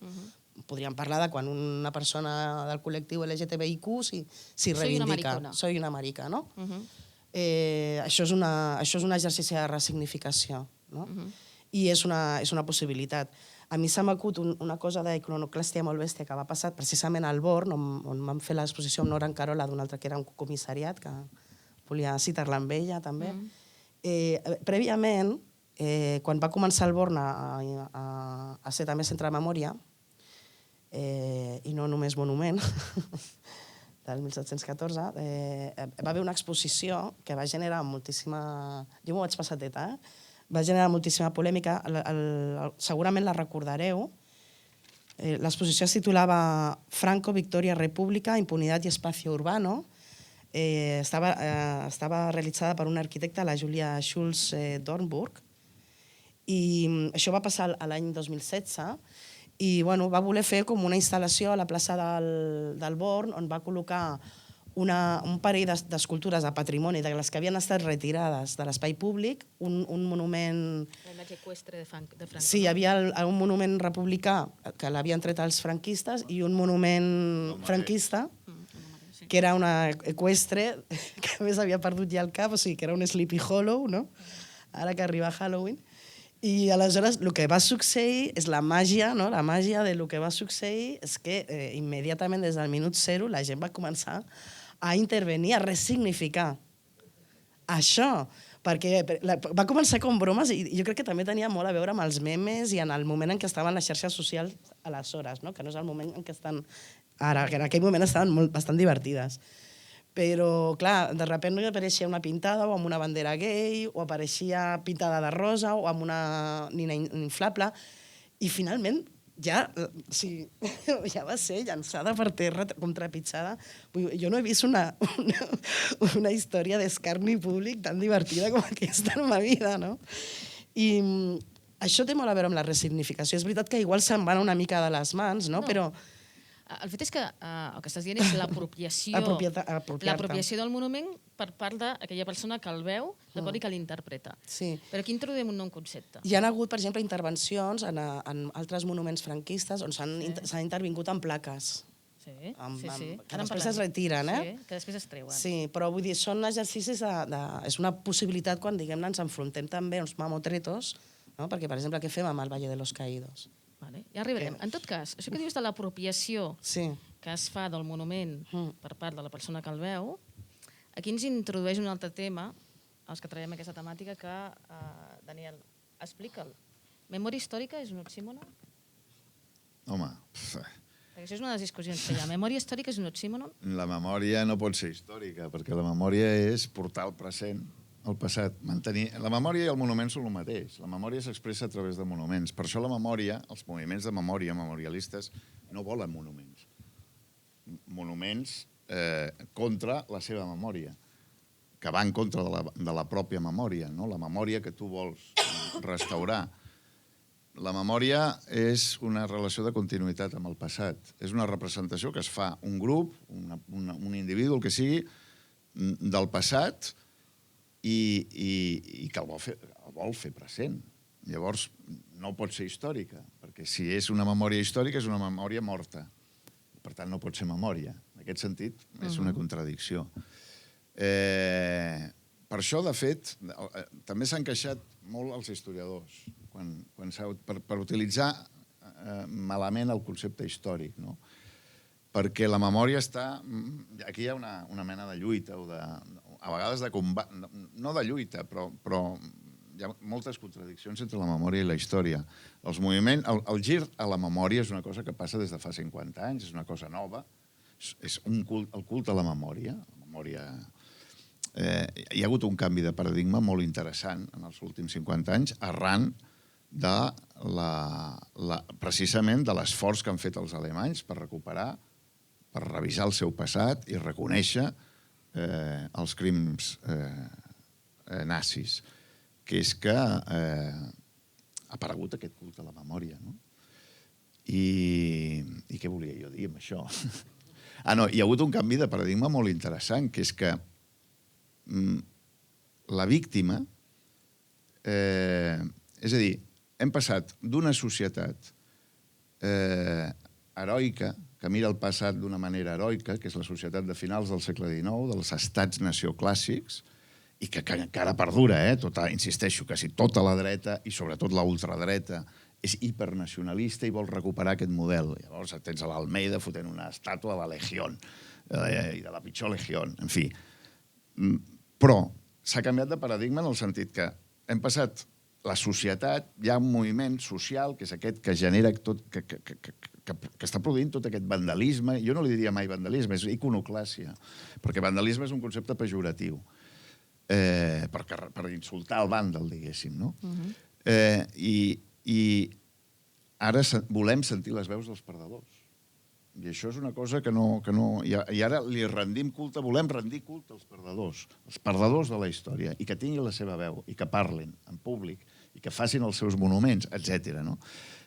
Podríem parlar de quan una persona del col·lectiu LGTBIQ s'hi reivindica. Soy una marica, no? Això és un exercici de resignificació, no? I és una possibilitat. A mi se m'acut una cosa d'iconoclàstia molt bèstia que va passar precisament al Born, on vam fer l'exposició amb Nora Encarola d'un altre que era un comissariat, que volia citar-la amb ella també. Prèviament, quan va començar el Born a ser també centre de memòria, i no només monument, del 1714, va haver una exposició que va generar moltíssima... Jo m'ho vaig passar teta, va generar moltíssima polèmica, segurament la recordareu. L'exposició es titulava Franco, Victoria, República, Impunidad y Espacio Urbano. Estava realitzada per una arquitecta, la Julia Schulz-Dornburg, i això va passar l'any 2016, i va voler fer com una instal·lació a la plaça del Born, on va col·locar un parell d'escultures de patrimoni de les que havien estat retirades de l'espai públic, un monument... La imatge eqüestre de Franco. Sí, hi havia un monument republicà que l'havien tret els franquistes i un monument franquista que era una eqüestre, que a més havia perdut ja el cap, o sigui, que era un Sleepy Hollow, no? Ara que arriba Halloween. I aleshores el que va succeir és la màgia, no? La màgia de lo que va succeir és que immediatament des del minut zero la gent va començar a intervenir, a ressignificar això, perquè va començar com bromes i jo crec que també tenia molt a veure amb els memes i en el moment en què estaven les xarxes socials aleshores, no? Que no és el moment en què estan ara, que en aquell moment estaven bastant divertides. Però, clar, de sobte apareixia una pintada o amb una bandera gay, o apareixia pintada de rosa, o amb una nina inflable, i finalment ja va ser llançada per terra, com trepitjada. Jo no he vist una història d'escarni públic tan divertida com aquesta en ma vida, no? I això té molt a veure amb la resignificació. És veritat que igual se'n van una mica de les mans, no? Però el fet és que el que estàs dient és l'apropiació del monument per part d'aquella persona que el veu d'acord i que l'interpreta. Sí. Però aquí introduïm un nou concepte. Hi ha hagut, per exemple, intervencions en altres monuments franquistes on s'ha intervingut amb plaques. Sí. Que després es retiren, Sí, que després es treuen. Sí, però vull dir, són exercicis és una possibilitat quan, diguem-ne, ens enfrontem també a uns mamotretos, no? Perquè, per exemple, què fem amb el Valle de los Caídos? Vale, ja arribarem. En tot cas, això que dius de l'apropiació que es fa del monument per part de la persona que el veu, aquí ens introdueix un altre tema, els que traiem aquesta temàtica, que, Daniel, explica'l. Memòria històrica és un oxímoron? Home... Perquè això és una de les discussions que hi ha. Memòria històrica és un oxímoron? La memòria no pot ser històrica, perquè la memòria és portar el present al passat. La memòria i el monument són el mateix. La memòria s'expressa a través de monuments. Per això la memòria, els moviments de memòria, memorialistes, no volen monuments. Monuments contra la seva memòria, que va en contra de la pròpia memòria, no? La memòria que tu vols restaurar. La memòria és una relació de continuïtat amb el passat. És una representació que es fa un grup, un individu, el que sigui, del passat, i que el vol fer present. Llavors, no pot ser històrica, perquè si és una memòria històrica és una memòria morta. Per tant, no pot ser memòria. En aquest sentit, és una contradicció. Per això, de fet, també s'han queixat molt els historiadors per utilitzar malament el concepte històric, no? Perquè la memòria està... Aquí hi ha una mena de lluita, a vegades de combat, no de lluita, però hi ha moltes contradiccions entre la memòria i la història. El gir a la memòria és una cosa que passa des de fa 50 anys, és una cosa nova, és el culte a la memòria. Hi ha hagut un canvi de paradigma molt interessant en els últims 50 anys, arran precisament de l'esforç que han fet els alemanys per recuperar, per revisar el seu passat i reconèixer els crims nazis, que és que ha aparegut aquest culte a la memòria. I què volia jo dir amb això? Hi ha hagut un canvi de paradigma molt interessant, que és que la víctima, és a dir, hem passat d'una societat heroica, que mira el passat d'una manera heroica, que és la societat de finals del segle XIX, dels estats-nació clàssics, i que encara perdura, insisteixo, quasi tota la dreta i sobretot la ultradreta és hipernacionalista i vol recuperar aquest model. Llavors tens a l'Almeida fotent una estàtua de la Legión i de la pitjor Legión, en fi. Però s'ha canviat de paradigma en el sentit que hem passat la societat, hi ha un moviment social que és aquest que genera tot, que està produint tot aquest vandalisme. Jo no li diria mai vandalisme, és iconoclàsia, perquè vandalisme és un concepte pejoratiu, per insultar el vàndal, diguéssim, no? I ara volem sentir les veus dels perdedors. I això és una cosa que no... I ara li rendim culte, volem rendir culte als perdedors de la història, i que tinguin la seva veu, i que parlin en públic, i que facin els seus monuments, etc.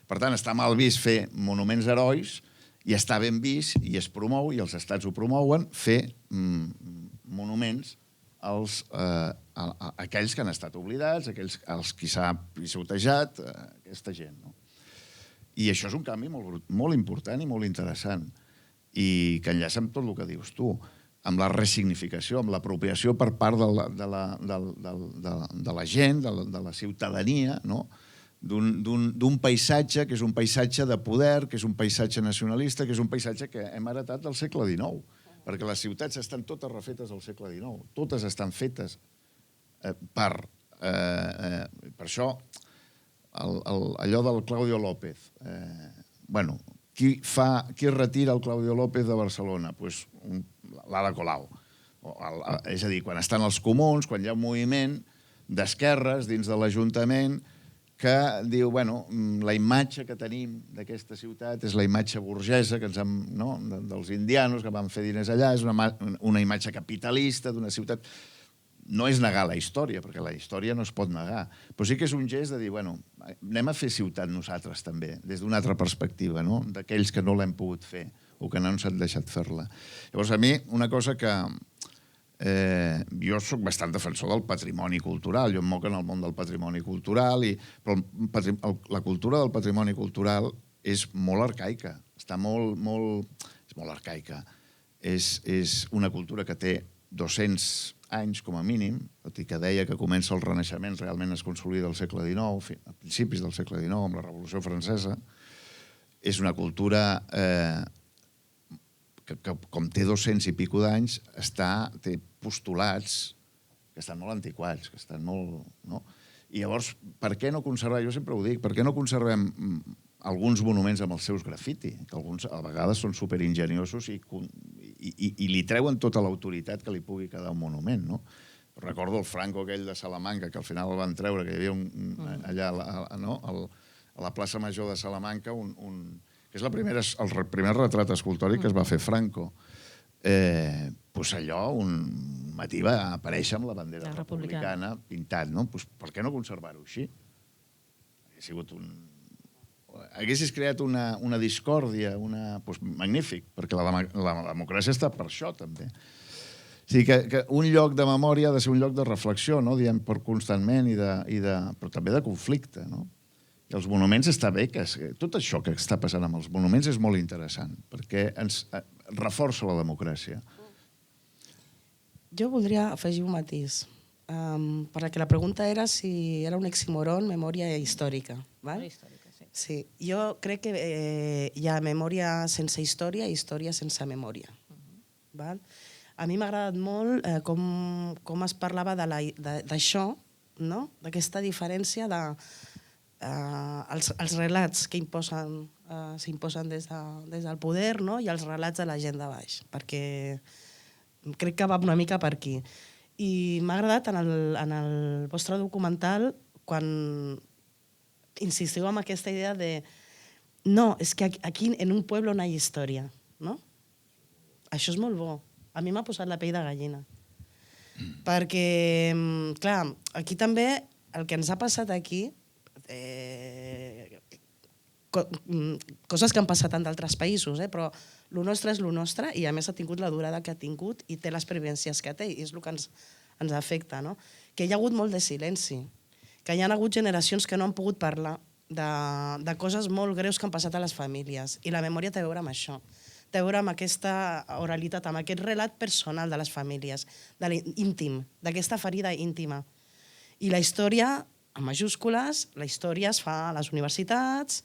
Per tant, està mal vist fer monuments herois I està ben vist, i es promou, i els estats ho promouen, fer monuments a aquells que han estat oblidats, als qui s'ha pisotejat, aquesta gent. No? I això és un canvi molt important i molt interessant, i que enllaça amb tot el que dius tu, amb la ressignificació, amb l'apropiació per part de la gent, de la ciutadania, no? D'un paisatge que és un paisatge de poder, que és un paisatge nacionalista, que és un paisatge que hem heretat del segle XIX, perquè les ciutats estan totes refetes al segle XIX, totes estan fetes per això, allò del Claudio López. Bueno, qui retira el Claudio López de Barcelona? Doncs l'Ada Colau. És a dir, quan estan els comuns, quan hi ha un moviment d'esquerres dins de l'Ajuntament que diu, bueno, la imatge que tenim d'aquesta ciutat és la imatge burgesa dels indianos que van fer diners allà, és una imatge capitalista d'una ciutat. No és negar la història, perquè la història no es pot negar, però sí que és un gest de dir, bueno, anem a fer ciutat nosaltres també, des d'una altra perspectiva, no? D'aquells que no l'hem pogut fer o que no ens han deixat fer-la. Llavors, a mi, una cosa que jo soc bastant defensor del patrimoni cultural, jo em moc en el món del patrimoni cultural, però la cultura del patrimoni cultural és molt arcaica, és molt arcaica. És una cultura que té 200 anys com a mínim, tot i que deia que comença el Renaixement, realment es consolida al segle XIX, a principis del segle XIX, amb la Revolució Francesa. És una cultura que com té 200 i pico d'anys, té postulats que estan molt antiquats, que estan molt... I llavors, per què no conservar, jo sempre ho dic, per què no conservem alguns monuments amb els seus grafiti, que alguns a vegades són superingeniosos i li treuen tota l'autoritat que li pugui quedar un monument, no? Recordo el Franco aquell de Salamanca, que al final el van treure, que hi havia allà a la plaça Major de Salamanca, que és el primer retrat escultòric que es va fer Franco. Doncs allò, un matí va aparèixer amb la bandera republicana pintat, no? Per què no conservar-ho així? Hauria sigut haguessis creat una discòrdia, magnífic, perquè la democràcia està per això, també. O sigui, que un lloc de memòria ha de ser un lloc de reflexió, no? Diem per constantment, però també de conflicte, no? I els monuments està bé, tot això que està passant amb els monuments és molt interessant, perquè ens reforça la democràcia. Jo voldria afegir un matís, perquè la pregunta era si era un oxímoron memòria històrica. Sí, jo crec que hi ha memòria sense història i història sense memòria. A mi m'ha agradat molt com es parlava d'això, d'aquesta diferència dels relats que s'imposen des del poder i els relats de la gent de baix, perquè crec que va una mica per aquí. I m'ha agradat en el vostre documental quan insistiu en aquesta idea de no, és que aquí en un poble no hi ha història, no? Això és molt bo. A mi m'ha posat la pell de gallina. Perquè, clar, aquí també el que ens ha passat aquí, coses que han passat en d'altres països, però el nostre és el nostre i a més ha tingut la durada que ha tingut i té les pervivències que té i és el que ens afecta, no? Que hi ha hagut molt de silenci, que hi ha hagut generacions que no han pogut parlar de coses molt greus que han passat a les famílies i la memòria té a veure amb això, té a veure amb aquesta oralitat, amb aquest relat personal de les famílies, de l'íntim, d'aquesta ferida íntima. I la història, en majúscules, la història es fa a les universitats.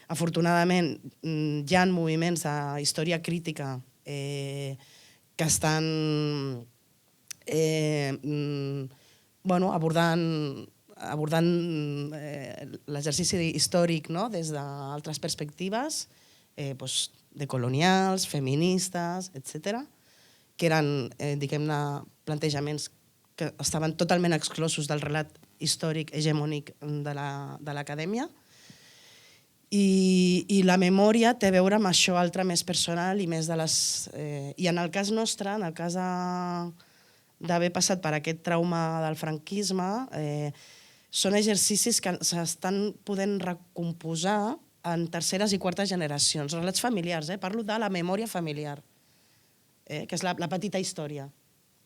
Afortunadament hi ha moviments de història crítica que estan abordant l'exercici històric des d'altres perspectives, decolonials, feministes, etc., que eren, diguem-ne, plantejaments que estaven totalment exclosos del relat històric hegemònic de l'acadèmia. I la memòria té a veure amb això altre més personal i més de les... I en el cas nostre, en el cas d'haver passat per aquest trauma del franquisme, són exercicis que s'estan podent recomposar en terceres i quartes generacions, relats familiars, parlo de la memòria familiar, que és la petita història,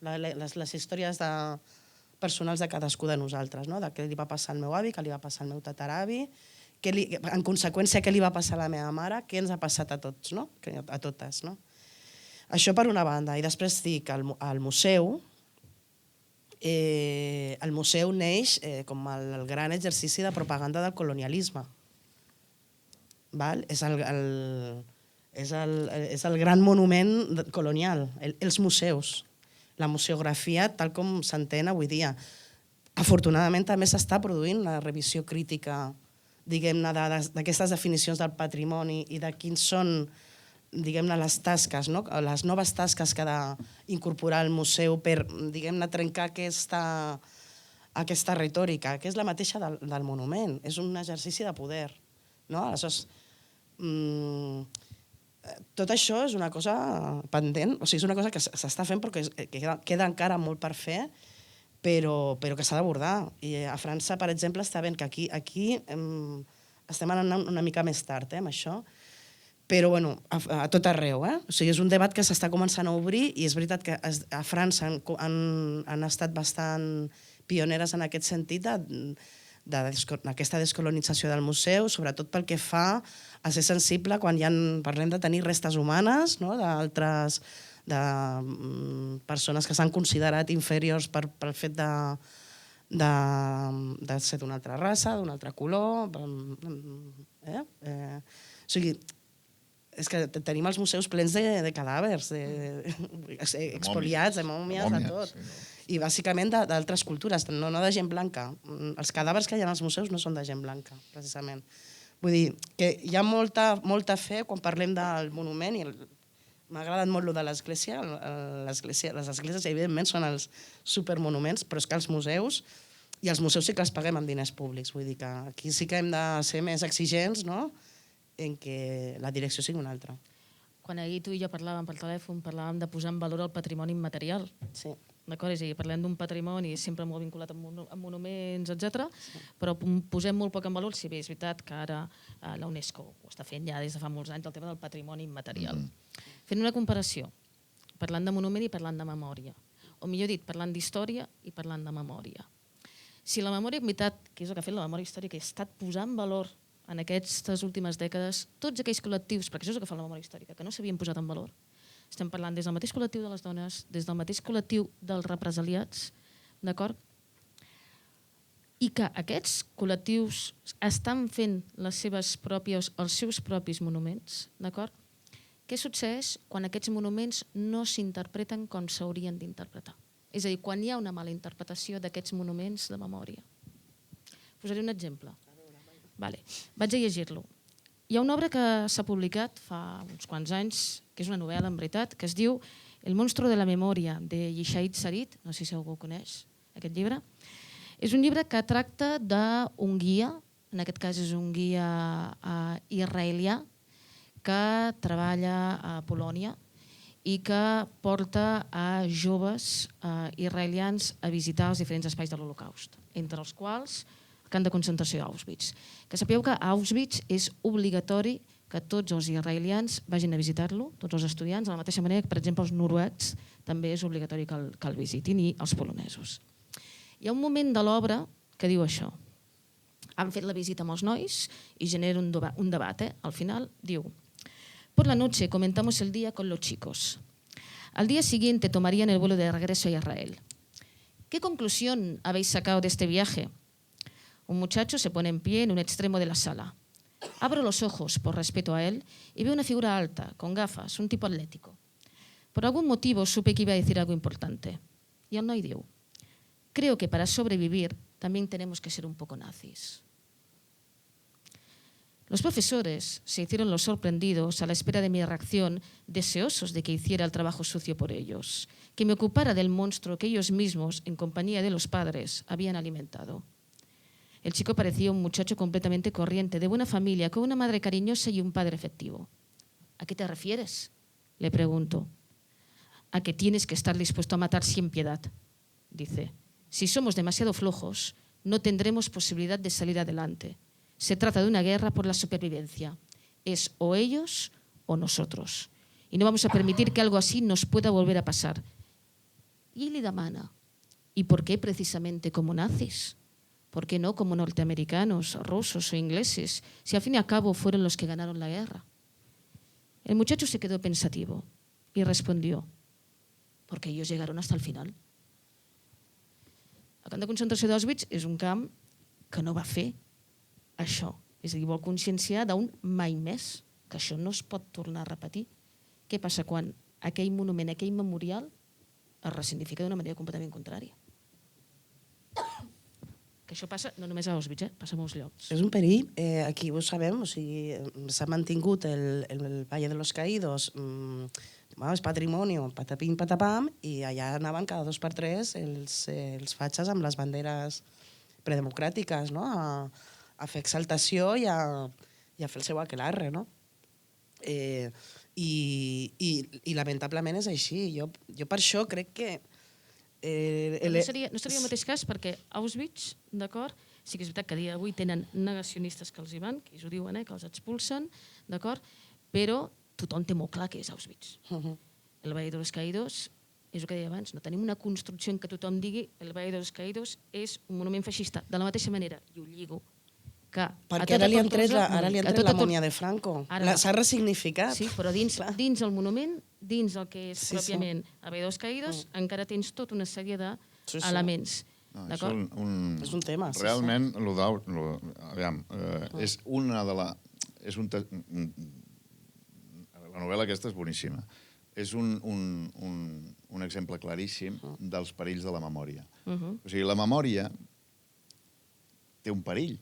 les històries personals de cadascú de nosaltres, no? De què li va passar al meu avi, què li va passar al meu tataravi, en conseqüència què li va passar a la meva mare, què ens ha passat a tots, no? A totes. No? Això per una banda. I després dic, el museu neix com el gran exercici de propaganda del colonialisme. Val? És el gran monument colonial, els museus. La museografia tal com s'entén avui dia. Afortunadament també s'està produint la revisió crítica, diguem-ne, d'aquestes definicions del patrimoni i de quins són, diguem-ne, les tasques, no? Les noves tasques que ha d'incorporar el museu per, diguem-ne, trencar aquesta retòrica, que és la mateixa del monument. És un exercici de poder. No? Aleshores, tot això és una cosa pendent, o sigui, és una cosa que s'està fent però que queda encara molt per fer, però que s'ha d'abordar. I a França, per exemple, està bé que aquí estem anant una mica més tard amb això, però bueno, a tot arreu. O sigui, és un debat que s'està començant a obrir i és veritat que a França han estat bastant pioneres en aquest sentit d'aquesta descolonització del museu, sobretot pel que fa a ser sensible quan parlem de tenir restes humanes, no? D'altres de persones que s'han considerat inferiors pel fet de ser d'una altra raça, d'un altre color. O sigui, és que tenim els museus plens de cadàvers, expoliats, de mòmies, de tot. I bàsicament d'altres cultures, no de gent blanca. Els cadàvers que hi ha als museus no són de gent blanca, precisament. Vull dir que hi ha molta fe quan parlem del monument i m'ha agradat molt el de l'església. Les esglésies, evidentment, són els supermonuments, però és que els museus sí que els paguem amb diners públics. Vull dir que aquí sí que hem de ser més exigents, no?, en què la direcció sigui una altra. Quan ahir tu i jo parlàvem per telèfon, parlàvem de posar en valor el patrimoni immaterial. Sí. D'acord? És a dir, parlem d'un patrimoni sempre molt vinculat amb monuments, etc. Però posem molt poc en valor, si bé és veritat que ara la UNESCO ho està fent ja des de fa molts anys, el tema del patrimoni immaterial. Fent una comparació, parlant de monument i parlant de memòria, o millor dit, parlant d'història i parlant de memòria. Si la memòria, en veritat, que és el que ha fet la memòria històrica, ha estat posar en valor en aquestes últimes dècades tots aquells col·lectius, perquè això és el que fa la memòria històrica, que no s'havien posat en valor. Estem parlant des del mateix col·lectiu de les dones, des del mateix col·lectiu dels represaliats, d'acord? I que aquests col·lectius estan fent els seus propis monuments, d'acord? Què succeeix quan aquests monuments no s'interpreten com s'haurien d'interpretar? És a dir, quan hi ha una mala interpretació d'aquests monuments de memòria. Posaré un exemple. Vale. Vaig a llegir-lo. Hi ha una obra que s'ha publicat fa uns quants anys, que és una novel·la, en veritat, que es diu El monstruo de la memoria, de Yishai Sarit, no sé si algú coneix aquest llibre. És un llibre que tracta d'un guia, en aquest cas és un guia israelià, que treballa a Polònia i que porta a joves israelians a visitar els diferents espais de l'Holocaust, entre els quals camp de concentració d'Auschwitz. Que sapigueu que a Auschwitz és obligatori que tots els israelians vagin a visitar-lo, tots els estudiants, de la mateixa manera que, per exemple, els noruecs també és obligatori que el visitin, i els polonesos. Hi ha un moment de l'obra que diu això. Han fet la visita amb els nois i genera un debat. Al final diu: por la noche comentamos el día con los chicos. Al día siguiente tomarían el vuelo de regreso a Israel. ¿Qué conclusión habéis sacado de este viaje? Un muchacho se pone en pie en un extremo de la sala. Abro los ojos por respeto a él y veo una figura alta, con gafas, un tipo atlético. Por algún motivo supe que iba a decir algo importante. Y el noi diu: creo que para sobrevivir también tenemos que ser un poco nazis. Los profesores se hicieron los sorprendidos a la espera de mi reacción, deseosos de que hiciera el trabajo sucio por ellos, que me ocupara del monstruo que ellos mismos, en compañía de los padres, habían alimentado. El chico parecía un muchacho completamente corriente, de buena familia, con una madre cariñosa y un padre efectivo. ¿A qué te refieres?, le pregunto. A que tienes que estar dispuesto a matar sin piedad, dice. Si somos demasiado flojos, no tendremos posibilidad de salir adelante. Se trata de una guerra por la supervivencia. Es o ellos o nosotros. Y no vamos a permitir que algo así nos pueda volver a pasar. Y él le demana, ¿y por qué precisamente como nazis? ¿Por qué no como norteamericanos, rusos o ingleses, si al fin y al cabo fueron los que ganaron la guerra? El muchacho se quedó pensativo y respondió, porque ellos llegaron hasta el final. El camp de concentració d'Auschwitz és un camp que no va fer això. És a dir, vol conscienciar d'un mai més, que això no es pot tornar a repetir. Què passa quan aquell monument, aquell memorial, es ressignifica d'una manera completament contrària? Que això passa no només a Auschwitz, passa a molts llocs. És un perill, aquí ho sabem, o sigui, s'ha mantingut el Valle de los Caídos, és patrimoni, patapim, patapam, i allà anaven cada 2 per 3 els fatxes amb les banderes predemocràtiques, no? A fer exaltació i a fer el seu aquelarre, no? I lamentablement és així. Jo per això crec que... No seria el mateix cas perquè Auschwitz, d'acord, sí que és veritat que a dia d'avui tenen negacionistes que els hi van, que ells ho diuen, que els expulsen, d'acord, però tothom té molt clar què és Auschwitz. El Valle de los Caídos, és el que deia abans, no tenim una construcció en què tothom digui el Valle de los Caídos és un monument feixista. De la mateixa manera, i ho lligo, que... Perquè ara li han tret la mòmia de Franco. S'ha ressignificat. Sí, però dins el monument, dins el que és pròpiament el Valle de los Caídos, encara tens tota una sèrie d'elements. És un tema. Realment, és una de la... La novel·la aquesta és boníssima. És un exemple claríssim dels perills de la memòria. O sigui, la memòria té un perill.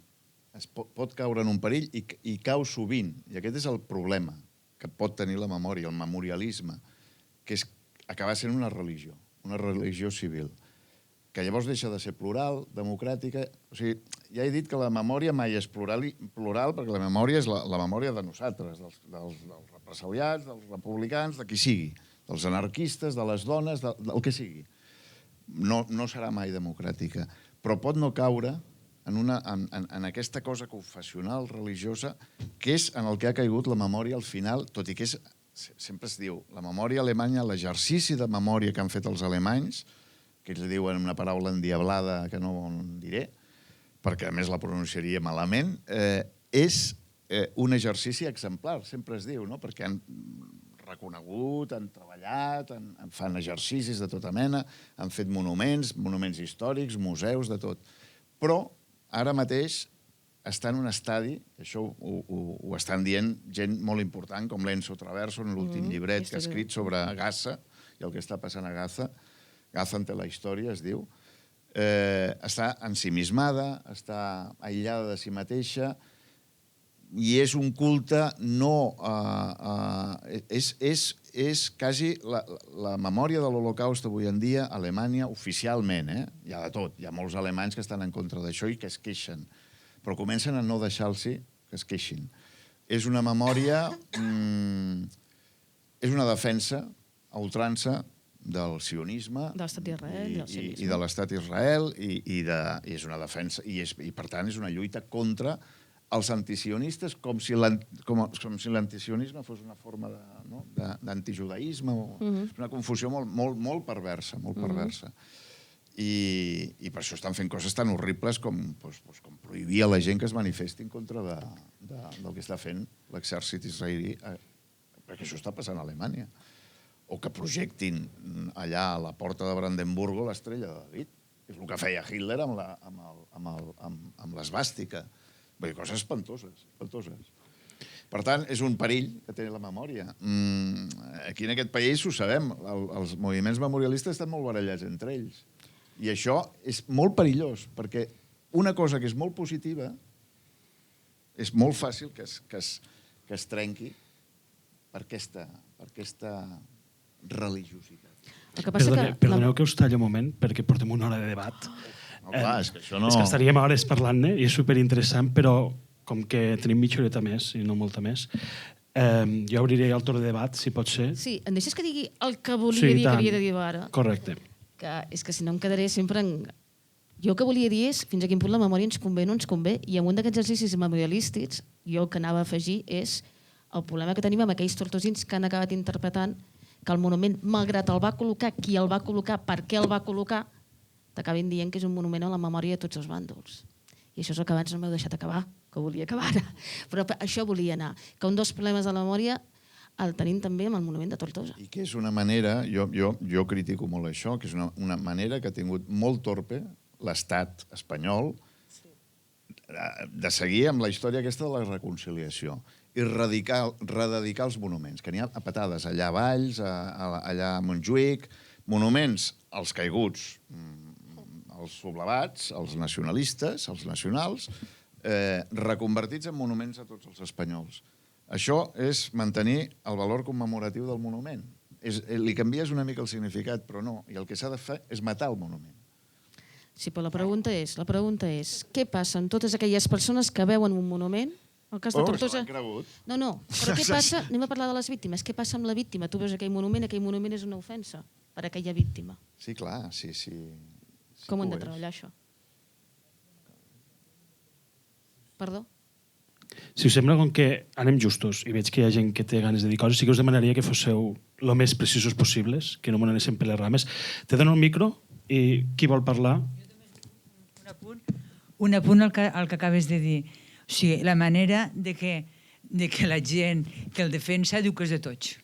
Es pot caure en un perill i cau sovint. I aquest és el problema que pot tenir la memòria, el memorialisme, que és acabar sent una religió civil, que llavors deixa de ser plural, democràtica... O sigui, ja he dit que la memòria mai és plural perquè la memòria és la memòria de nosaltres, dels represaliats, dels republicans, de qui sigui, dels anarquistes, de les dones, del que sigui. No serà mai democràtica, però pot no caure en aquesta cosa confessional, religiosa, que és en el que ha caigut la memòria al final, tot i que sempre es diu la memòria alemanya, l'exercici de memòria que han fet els alemanys, que ells diuen una paraula endiablada que no diré, perquè a més la pronunciaria malament, és un exercici exemplar, sempre es diu, perquè han reconegut, han treballat, fan exercicis de tota mena, han fet monuments històrics, museus, de tot. Però ara mateix està en un estadi, això ho estan dient gent molt important, com l'Enzo Traverso, en l'últim llibret que ha escrit sobre Gaza i el que està passant a Gaza. Gaza ante la història, es diu. Està ensimismada, està aïllada de si mateixa, i és un culte no... És quasi la memòria de l'Holocaust avui en dia a Alemanya, oficialment, hi ha de tot. Hi ha molts alemanys que estan en contra d'això i que es queixen, però comencen a no deixar-los que es queixin. És una memòria... És una defensa a ultrança del sionisme de l'estat d'Israel i de l'estat d'Israel i és una defensa i per tant és una lluita contra els antisionistes, com si l'antisionisme fos una forma d'antijudaïsme. És una confusió molt perversa, molt perversa. I per això estan fent coses tan horribles com prohibir a la gent que es manifesti en contra del que està fent l'exèrcit israelí, perquè això està passant a Alemanya. O que projectin allà a la porta de Brandenburgo l'estrella de David. És el que feia Hitler amb l'esvàstica. Vull dir, coses espantoses. Per tant, és un perill que té la memòria. Aquí en aquest país ho sabem, els moviments memorialistes estan molt barallats entre ells. I això és molt perillós, perquè una cosa que és molt positiva és molt fàcil que es trenqui per aquesta religiositat. Perdoneu que us talli un moment, perquè portem una hora de debat. No, clar, és que això no... És que estaríem hores parlant-ne i és superinteressant, però com que tenim mitja horeta més i no molta més, jo obriré el torn de debat, si pot ser. Sí, em deixes que digui el que volia dir que havia de dir ara? Correcte. És que si no em quedaré sempre Jo el que volia dir és fins a quin punt la memòria ens convé o no ens convé, i en un d'aquests exercicis memorialístics jo el que anava a afegir és el problema que tenim amb aquells tortosins que han acabat interpretant que el monument, malgrat el va col·locar, qui el va col·locar, per què el va col·locar, t'acabin dient que és un monument a la memòria de tots els bàndols. I això és el que abans no m'heu deixat acabar, que volia acabar ara. Però això volia anar, que un dels problemes de la memòria el tenim també amb el monument de Tortosa. I que és una manera, jo critico molt això, que és una manera que ha tingut molt torpe l'estat espanyol de seguir amb la història aquesta de la reconciliació i rededicar els monuments, que n'hi ha a patades, allà a Valls, allà a Montjuïc, monuments als caiguts, els sublevats, els nacionalistes, els nacionals, reconvertits en monuments a tots els espanyols. Això és mantenir el valor commemoratiu del monument. Li canvies una mica el significat, però no. I el que s'ha de fer és matar el monument. Sí, però la pregunta és, què passa amb totes aquelles persones que veuen un monument? El cas de Tortosa... se l'han cregut. No, però què passa? Anem a parlar de les víctimes. Què passa amb la víctima? Tu veus aquell monument és una ofensa per a aquella víctima. Sí, clar, sí. Com ho hem de treballar, això? Perdó? Si us sembla, com que anem justos i veig que hi ha gent que té ganes de dir coses, sí que us demanaria que fósseu el més precisos possibles, que no m'ho anéssim per les rames. Te dono el micro i qui vol parlar? Un apunt al que acabes de dir. O sigui, la manera de que la gent que el defensa diu que és de tots.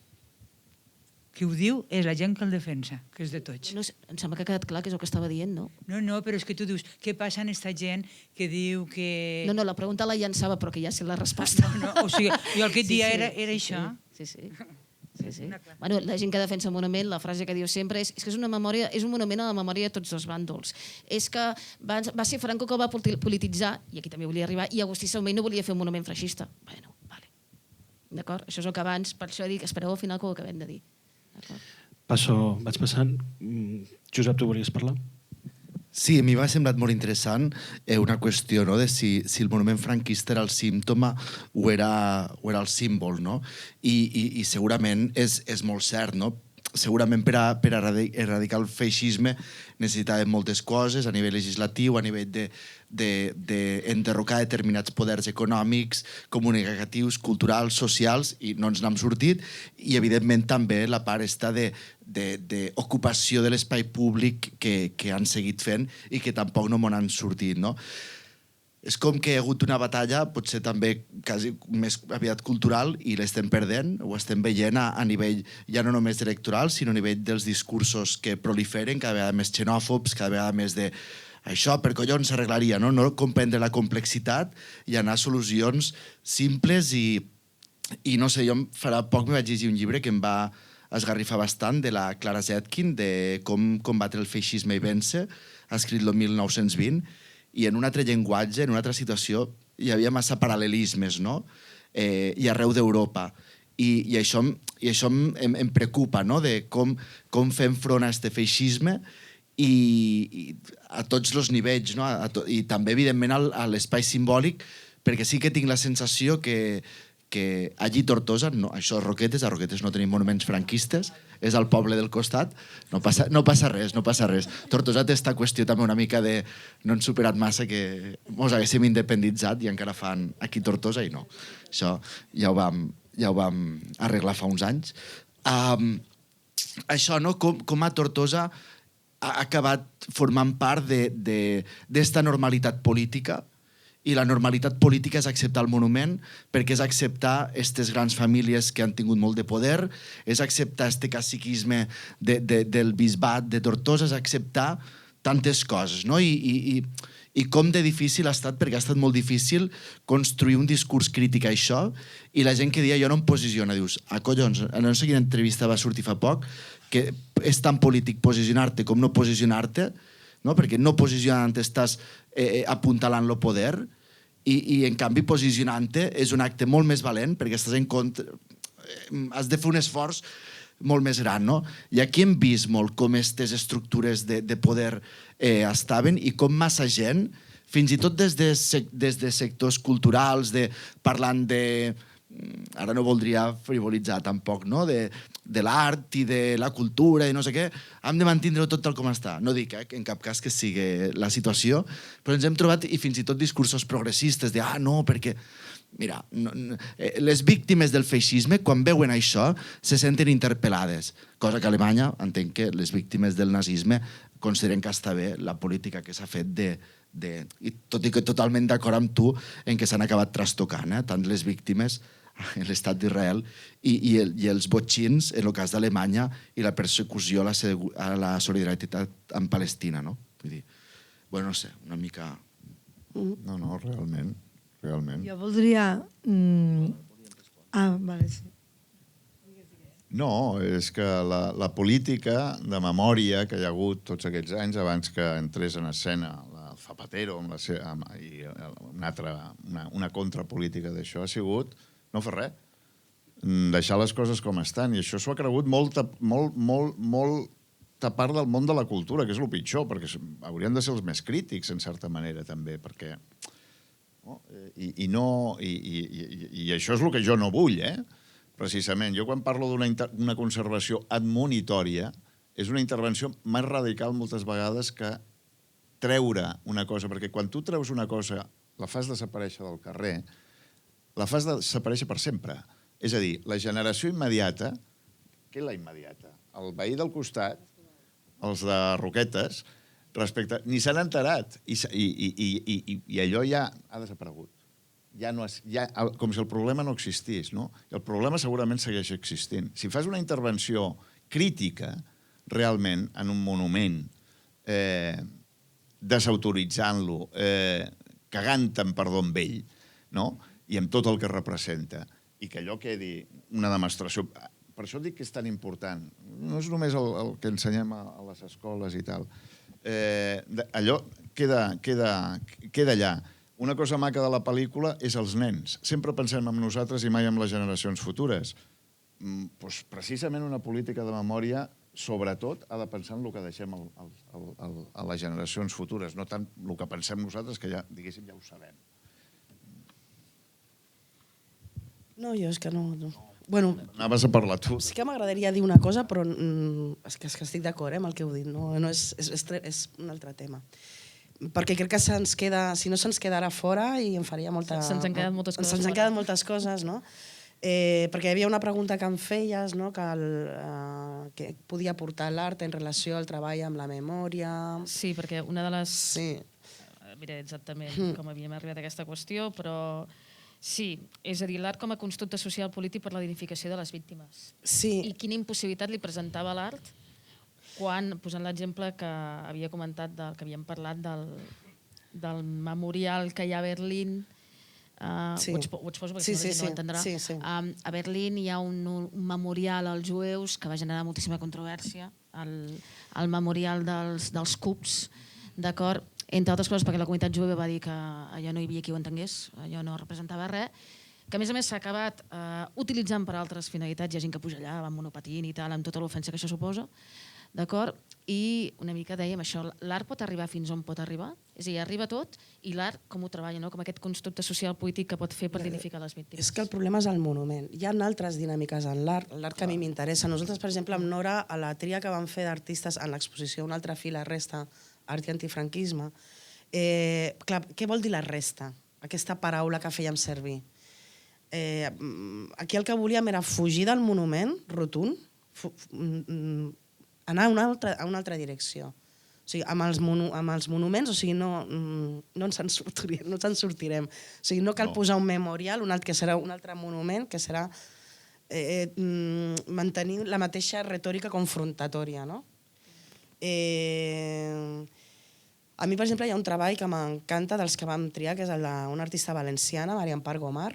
Qui ho diu és la gent que el defensa, que és de tots. No, em sembla que ha quedat clar que és el que estava dient, no? No, però és que tu dius, què passa amb aquesta gent que diu que... No, la pregunta la llançava, però que ja sé la resposta. O sigui, jo el que et dia era això. Sí. Bueno, la gent que defensa el monument, la frase que diu sempre és que és una memòria, és un monument a la memòria de tots els bàndols. És que va ser Franco que el va polititzar, i aquí també volia arribar, i Agustí Saumell no volia fer un monument feixista. Bueno, vale. D'acord? Això és el que abans, per això dic, espereu al final que ho acabem de dir. Vaig passant. Josep, tu volies parlar? Sí, a mi m'ha semblat molt interessant una qüestió, no?, de si el monument franquista era el símptoma o era el símbol, no? I segurament és molt cert, no? Segurament per a erradicar el feixisme necessitàvem moltes coses a nivell legislatiu, a nivell d'enderrocar determinats poders econòmics, comunicatius, culturals, socials, i no ens n'hem sortit. I, evidentment, també la part està d'ocupació de l'espai públic que han seguit fent i que tampoc no m'han sortit, no? És com que hi ha hagut una batalla, potser també quasi més aviat cultural, i l'estem perdent, ho estem veient a nivell ja no només electoral, sinó a nivell dels discursos que proliferen, cada vegada més xenòfobs, cada vegada més de això per collons s'arreglaria, no? No comprendre la complexitat i anar a solucions simples i no sé, jo farà poc me vaig llegir un llibre que em va esgarrifar bastant, de la Clara Zetkin, de com combatre el feixisme i vèncer, ha escrit el 1920, i en un altre llenguatge, en una altra situació, hi havia massa paral·lelismes, no? I arreu d'Europa. I això em preocupa, no?, de com fem front a aquest feixisme i a tots els nivells, no? I també, evidentment, a l'espai simbòlic, perquè sí que tinc la sensació que allí a Tortosa, no, això és Roquetes, a Roquetes no tenim monuments franquistes, és al poble del costat, no passa res. Tortosa té aquesta qüestió també una mica de no han superat massa que mos haguéssim independitzat i encara fan aquí Tortosa i no. Això ja ho vam arreglar fa uns anys. Això, no? Com a Tortosa ha acabat formant part d'esta normalitat política, i la normalitat política és acceptar el monument perquè és acceptar aquestes grans famílies que han tingut molt de poder, és acceptar este caciquisme del bisbat de Tortosa, és acceptar tantes coses, no? I com de difícil ha estat, perquè ha estat molt difícil construir un discurs crític a això, i la gent que deia jo no em posiciono, dius, collons, no sé quina entrevista va sortir fa poc, que és tan polític posicionar-te com no posicionar-te, no? Perquè no posicionant-te estàs apuntalant el poder, i en canvi posicionant-te és un acte molt més valent perquè estàs en contra, has de fer un esforç molt més gran, no? I aquí hem vist molt com aquestes estructures de poder estaven i com massa gent, fins i tot des de sectors culturals, parlant ara no voldria frivolitzar tampoc, no? De l'art i de la cultura i no sé què, hem de mantenir-ho tot tal com està. No dic que en cap cas que sigui la situació, però ens hem trobat i fins i tot discursos progressistes de no, perquè mira, les víctimes del feixisme, quan veuen això, se senten interpel·lades. Cosa que a Alemanya, entenc que les víctimes del nazisme consideren que està bé la política que s'ha fet i tot i que totalment d'acord amb tu en què s'han acabat trastocant, tant les víctimes en l'estat d'Israel i els botxins en el cas d'Alemanya i la persecució a la solidaritat amb Palestina, no? Vull dir, bueno, no sé, una mica... No, realment. Jo voldria... vale, sí. No, és que la política de memòria que hi ha hagut tots aquests anys abans que entrés en escena el Zapatero i una contrapolítica d'això ha sigut no fer res, deixar les coses com estan, i això s'ho ha cregut molta part del món de la cultura, que és el pitjor, perquè haurien de ser els més crítics, en certa manera, també, perquè... I això és el que jo no vull, precisament. Jo quan parlo d'una conservació admonitòria, és una intervenció més radical moltes vegades que treure una cosa, perquè quan tu treus una cosa, la fas desaparèixer del carrer, la fas desaparèixer per sempre. És a dir, la generació immediata, què és la immediata? El veí del costat, els de Roquetes, ni s'han enterat i allò ja ha desaparegut. Com si el problema no existís, no? I el problema segurament segueix existint. Si fas una intervenció crítica, realment, en un monument, desautoritzant-lo, cagant en perdó amb ell, i amb tot el que representa, i que allò quedi una demostració... Per això dic que és tan important. No és només el que ensenyem a les escoles i tal. Allò queda allà. Una cosa maca de la pel·lícula és els nens. Sempre pensem en nosaltres i mai en les generacions futures. Precisament una política de memòria, sobretot, ha de pensar en el que deixem a les generacions futures, no tant el que pensem nosaltres, que ja, diguéssim, ja ho sabem. No, jo és que no... Bueno, anaves a parlar tu. Sí que m'agradaria dir una cosa, però és que estic d'acord amb el que heu dit. És un altre tema. Perquè crec que si no se'ns quedara fora i em faria molta... Se'ns han quedat moltes coses fora. Se'ns han quedat moltes coses, no? Perquè hi havia una pregunta que em feies, no? Que podia portar l'art en relació al treball amb la memòria... Sí, perquè una de les... Sí. Mira exactament com havíem arribat a aquesta qüestió, però... Sí, és a dir, l'art com a constructe social polític per la dignificació de les víctimes. Sí. I quina impossibilitat li presentava l'art quan, posant l'exemple que havia comentat, que havíem parlat del memorial que hi ha a Berlín, ho exposo perquè si no la gent no ho entendrà. A Berlín hi ha un memorial als jueus que va generar moltíssima controvèrsia, el memorial dels Cubs, d'acord? Entre altres coses perquè la comunitat jueva va dir que allò no hi havia qui ho entengués, allò no representava res, que a més s'ha acabat utilitzant per altres finalitats. Hi ha gent que puja allà, va amb monopatint i tal, amb tota l'ofensa que això suposa, d'acord? I una mica dèiem això, l'art pot arribar fins on pot arribar, és a dir, arriba tot, i l'art com ho treballa, no? Com aquest constructe social polític que pot fer per dignificar les víctimes. És que el problema és el monument. Hi ha altres dinàmiques en l'art que a mi m'interessa. Nosaltres, per exemple, amb Nora, a la tria que vam fer d'artistes en l'exposició Una altra fila resta, art i antifranquisme, clar, què vol dir la resta? Aquesta paraula que fèiem servir. Aquí el que volíem era fugir del monument rotund, anar a una altra direcció. O sigui, amb els monuments, o sigui, no ens en sortirem. O sigui, no cal posar un memorial, que serà un altre monument, que serà mantenir la mateixa retòrica confrontatòria, no? A mi, per exemple, hi ha un treball que m'encanta dels que vam triar, que és el d'una artista valenciana, Maria Ampar Gomar,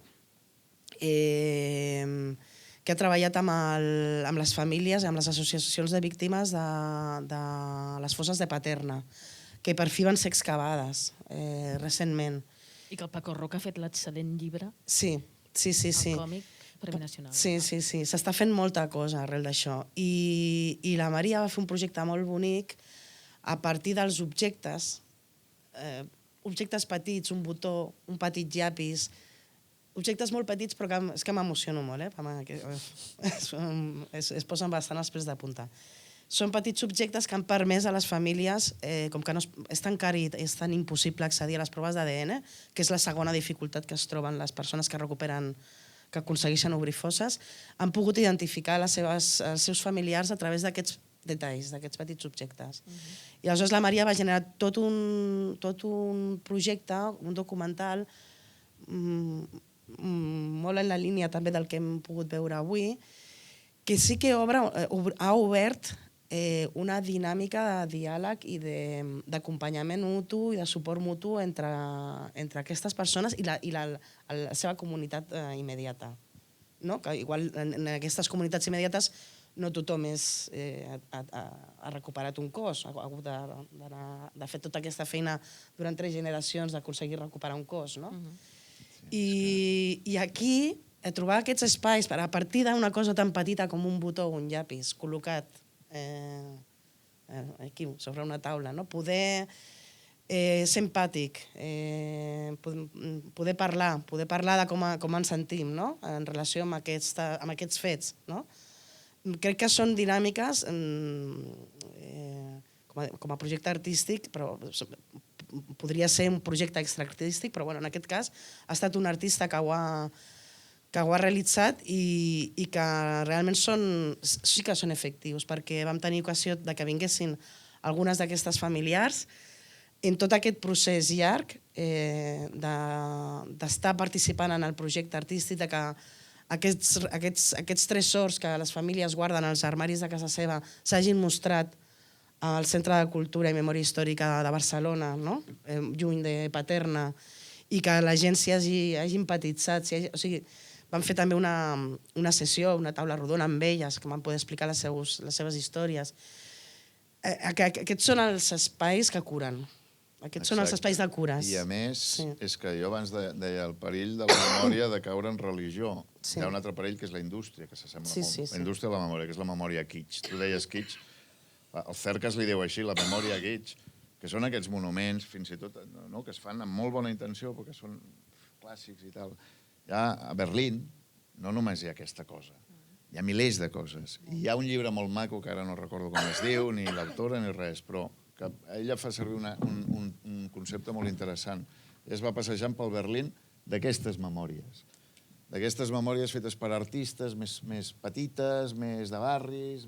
que ha treballat amb les famílies i amb les associacions de víctimes de les fosses de Paterna, que per fi van ser excavades recentment. I que el Paco Roca ha fet l'excel·lent llibre, Sí. el còmic, Premi Nacional. Sí. S'està fent molta cosa arrel d'això. I la Maria va fer un projecte molt bonic a partir dels objectes petits, un botó, un petit llapis, objectes molt petits, però que és que m'emociono molt, es posen bastant els pèls de punta. Són petits objectes que han permès a les famílies, com que no és tan car i és tan impossible accedir a les proves d'ADN, que és la segona dificultat que es troben les persones que recuperen, que aconsegueixen obrir fosses, han pogut identificar els seus familiars a través d'aquests detalls, d'aquests petits objectes. I aleshores la Maria va generar tot un projecte, un documental, molt en la línia també del que hem pogut veure avui, que sí que ha obert una dinàmica de diàleg i d'acompanyament mutu i de suport mutu entre aquestes persones i la seva comunitat immediata. Que igual en aquestes comunitats immediates no tothom ha recuperat un cos, ha hagut de fer tota aquesta feina durant 3 generacions d'aconseguir recuperar un cos. I aquí, trobar aquests espais a partir d'una cosa tan petita com un botó o un llapis col·locat aquí sobre una taula, poder ser empàtic, poder parlar de com ens sentim en relació amb aquests fets. Crec que són dinàmiques com a projecte artístic, però podria ser un projecte extraartístic, però en aquest cas ha estat un artista que ho ha realitzat i que realment sí que són efectius, perquè vam tenir ocasió que vinguessin algunes d'aquestes familiars en tot aquest procés llarg d'estar participant en el projecte artístic, que aquests tresors que les famílies guarden als armaris de casa seva s'hagin mostrat al Centre de Cultura i Memòria Històrica de Barcelona, lluny de Paterna, i que la gent s'hi hagi empatitzat. O sigui, vam fer també una sessió, una taula rodona amb elles, que van poder explicar les seves històries. Aquests són els espais que curen. Aquests són els espais de cures. I a més, és que jo abans deia el perill de la memòria de caure en religió. Hi ha un altre perill que és la indústria, que s'assembla molt. La indústria de la memòria, que és la memòria kitsch. Tu deies kitsch, el Cercas li diu així, la memòria kitsch, que són aquests monuments, fins i tot, que es fan amb molt bona intenció, perquè són clàssics i tal. Ja a Berlín no només hi ha aquesta cosa, hi ha milers de coses. I hi ha un llibre molt maco, que ara no recordo com es diu, ni l'autora ni res, però que ella fa servir un concepte molt interessant. Es va passejant pel Berlín d'aquestes memòries fetes per artistes més petites, més de barris,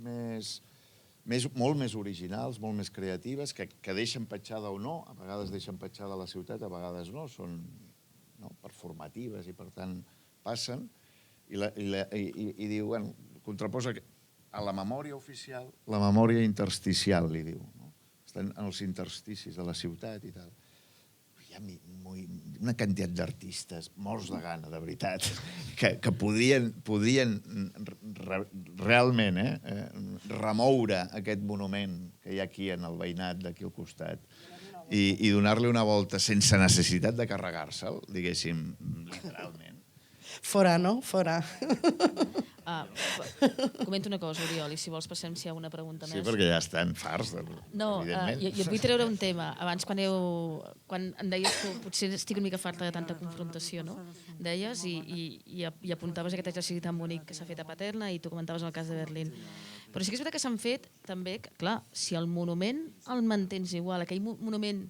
molt més originals, molt més creatives, que deixen petjada o no, a vegades deixen petjada a la ciutat, a vegades no, són performatives i per tant passen, i diu, bueno, contraposa a la memòria oficial, la memòria intersticial, li diu. Estan en els intersticis de la ciutat i tal. Hi ha una quantitat d'artistes morts de gana, de veritat, que podien realment remoure aquest monument que hi ha aquí en el veïnat d'aquí al costat i donar-li una volta sense necessitat de carregar-se'l, diguéssim, literalment. Fora, no? Fora. Comento una cosa, Oriol, i si vols passem si hi ha una pregunta més. Sí, perquè ja estan farts, evidentment. Jo et vull treure un tema. Abans, quan em deies que potser estic una mica farta de tanta confrontació, no? Deies i apuntaves aquest exercici tan bonic que s'ha fet a Paterna i tu comentaves el cas de Berlín. Però sí que és veritat que s'han fet també, clar, si el monument el mantens igual, aquell monument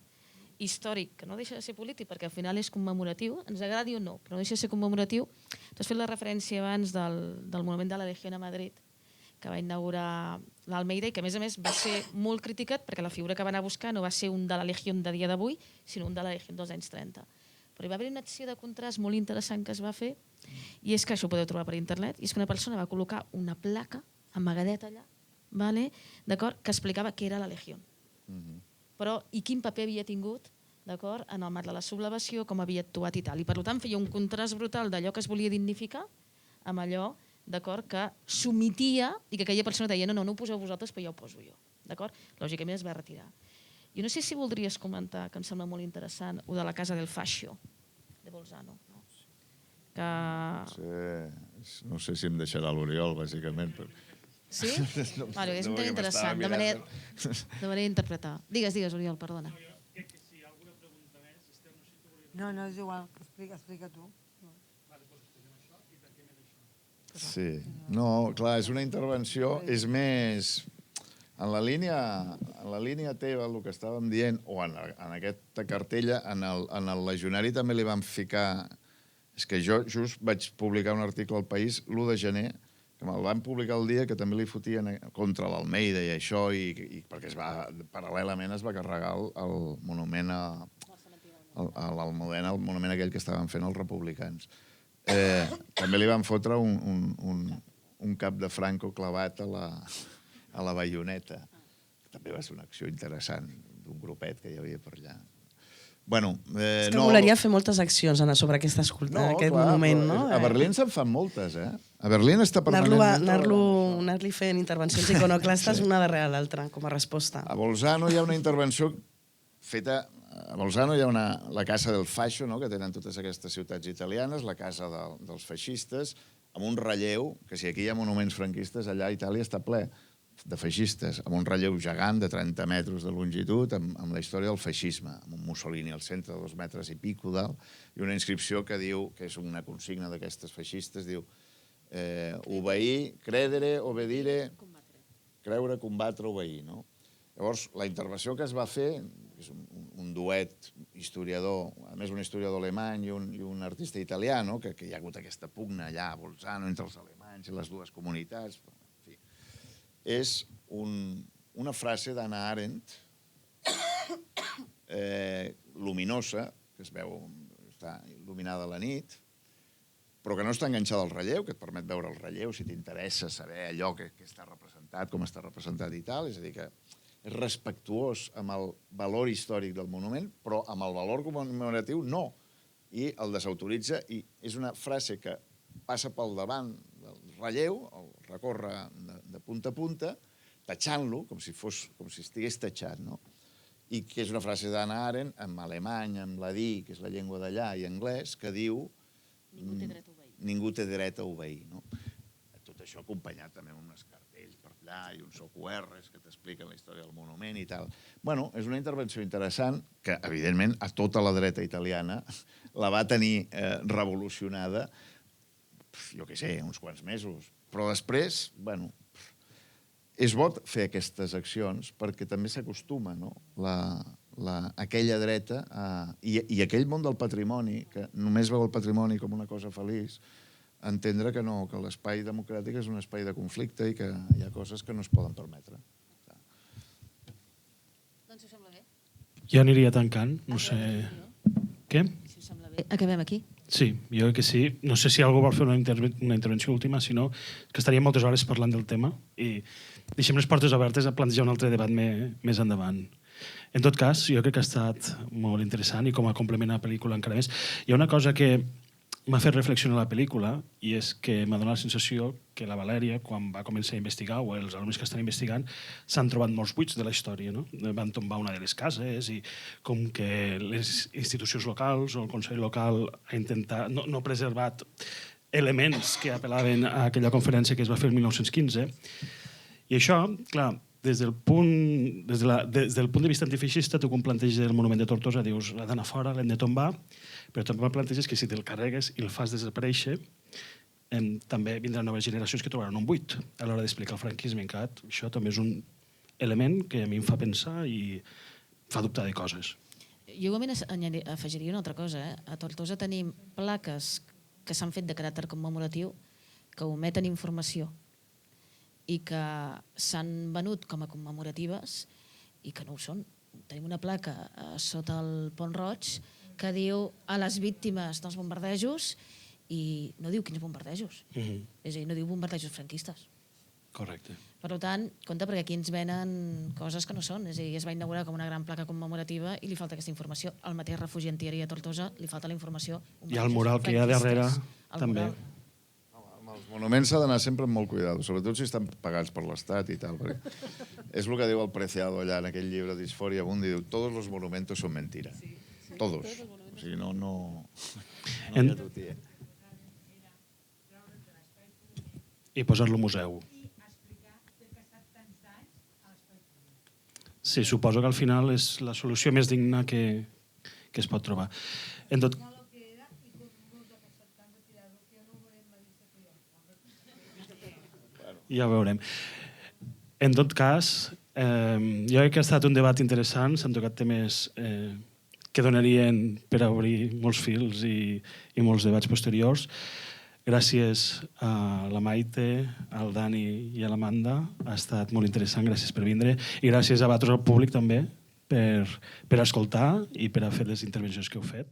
històric, que no deixa de ser polític, perquè al final és commemoratiu, ens agradi o no, però no deixa de ser commemoratiu. Tu has fet la referència abans del monument de la Legión a Madrid, que va inaugurar l'Almeida i que, a més, va ser molt criticat perquè la figura que va anar a buscar no va ser un de la Legión de dia d'avui, sinó un de la Legión dels anys 30. Però hi va haver una acció de contrast molt interessant que es va fer, i és que això ho podeu trobar per internet, i és que una persona va col·locar una placa amagadeta allà, que explicava què era la Legión. Però i quin paper havia tingut en el marc de la sublevació, com havia actuat i tal. I per tant feia un contrast brutal d'allò que es volia dignificar amb allò que s'omitia i que aquella persona deia no ho poseu vosaltres, però ja ho poso jo. Lògicament es va retirar. Jo no sé si voldries comentar, que em sembla molt interessant, o de la Casa del Fascio, de Bolzano. No sé si em deixarà l'Oriol, bàsicament, però... Sí? És un tema interessant, de manera d'interpretar. Digues, Oriol, perdona. No, és igual, explica tu. Sí. No, clar, és una intervenció, és més... En la línia teva, el que estàvem dient, o en aquesta cartella, en el Legionari també li vam ficar... És que jo just vaig publicar un article al País l'1 de gener, que me'l van publicar el dia que també li fotien contra l'Almeida i això, i perquè paral·lelament es va carregar el monument a l'Almudena, el monument aquell que estaven fent els republicans. També li van fotre un cap de Franco clavat a la baioneta. També va ser una acció interessant d'un grupet que hi havia per allà. Bueno, és que volaria fer moltes accions sobre aquest monument, no? A Berlín se'n fan moltes, eh? A Berlín està permanentment... Anar-li fent intervencions iconoclastes una darrere l'altra, com a resposta. A Bolzano hi ha una intervenció feta... A Bolzano hi ha la Casa del Fascio, no?, que tenen totes aquestes ciutats italianes, la casa dels feixistes, amb un relleu, que si aquí hi ha monuments franquistes, allà a Itàlia està ple de feixistes, amb un relleu gegant de 30 metres de longitud, amb la història del feixisme, amb un Mussolini al centre, 2 metres i pico dalt, i una inscripció que diu, que és una consigna d'aquestes feixistes, diu obeir, credere, obedire, creure, combatre, obeir, no? Llavors, la intervenció que es va fer, és un duet historiador, a més un historiador alemany i un artista italià, que hi ha hagut aquesta pugna allà a Bolzano entre els alemanys i les dues comunitats, és una frase d'Hannah Arendt luminosa, que es veu, està il·luminada a la nit, però que no està enganxada al relleu, que et permet veure el relleu si t'interessa saber allò que està representat, com està representat i tal, és a dir, que és respectuós amb el valor històric del monument, però amb el valor commemoratiu no, i el desautoritza, i és una frase que passa pel davant del relleu, el recorre de punta a punta, tatxant-lo, com si estigués tatxat, no? I que és una frase d'Hannah Arendt, en alemany, en ladí, que és la llengua d'allà, i anglès, que diu ningú té dret a obeir. Tot això acompanyat també amb uns cartells per allà i uns OQRs que t'expliquen la història del monument i tal. Bueno, és una intervenció interessant que, evidentment, a tota la dreta italiana la va tenir revolucionada, jo què sé, uns quants mesos. Però després, bueno, és bo fer aquestes accions perquè també s'acostuma, no?, aquella dreta i aquell món del patrimoni, que només veu el patrimoni com una cosa feliç, entendre que no, que l'espai democràtic és un espai de conflicte i que hi ha coses que no es poden permetre. Doncs si us sembla bé. Jo aniria tancant, no sé... Què? Si us sembla bé, acabem aquí. Sí, jo crec que sí. No sé si algú vol fer una intervenció última, sinó que estaríem moltes hores parlant del tema i deixem les portes obertes a plantejar un altre debat més endavant. En tot cas, jo crec que ha estat molt interessant i com a complement a la pel·lícula encara més. Hi ha una cosa que m'ha fet reflexionar la pel·lícula i és que m'ha donat la sensació que la Valèria, quan va començar a investigar, o els alumnes que estan investigant, s'han trobat molts buits de la història. No? Van tombar una de les cases i com que les institucions locals o el Consell local ha intentat, no ha preservat elements que apel·laven a aquella conferència que es va fer el 1915. I això, clar, des del punt de vista antifeixista, tu quan planteges el monument de Tortosa dius l'ha d'anar fora, l'hem de tombar, però també planteges que si te'l carregues i el fas desaparèixer, també vindran noves generacions que trobaran un buit a l'hora d'explicar el franquisme. Això també és un element que a mi em fa pensar i fa dubtar de coses. Jo igualment afegiria una altra cosa. A Tortosa tenim plaques que s'han fet de caràcter commemoratiu que ometen informació i que s'han venut com a commemoratives i que no ho són. Tenim una placa sota el Pont Roig que diu a les víctimes dels bombardejos i no diu quins bombardejos. És a dir, no diu bombardejos franquistes. Correcte. Per tant, compte, perquè aquí ens venen coses que no són. És a dir, es va inaugurar com una gran placa commemorativa i li falta aquesta informació. Al mateix refugi antiaeri a Tortosa li falta la informació. I el mural que hi ha darrere també. Els monuments s'ha d'anar sempre amb molt cuidado, sobretot si estan pagats per l'Estat i tal. És el que diu el Preciado allà en aquell llibre d'Isforia Bundi, diu, todos los monumentos son mentira. Todos. O sigui, no hi ha tutia. I posar-lo al museu. Sí, suposo que al final és la solució més digna que es pot trobar. En tot... Ja ho veurem. En tot cas, jo crec que ha estat un debat interessant, s'han tocat temes que donarien per a obrir molts fils i molts debats posteriors. Gràcies a la Maite, al Dani i a l'Amanda. Ha estat molt interessant, gràcies per vindre. I gràcies a vosaltres, al públic, també, per escoltar i per a fer les intervencions que heu fet.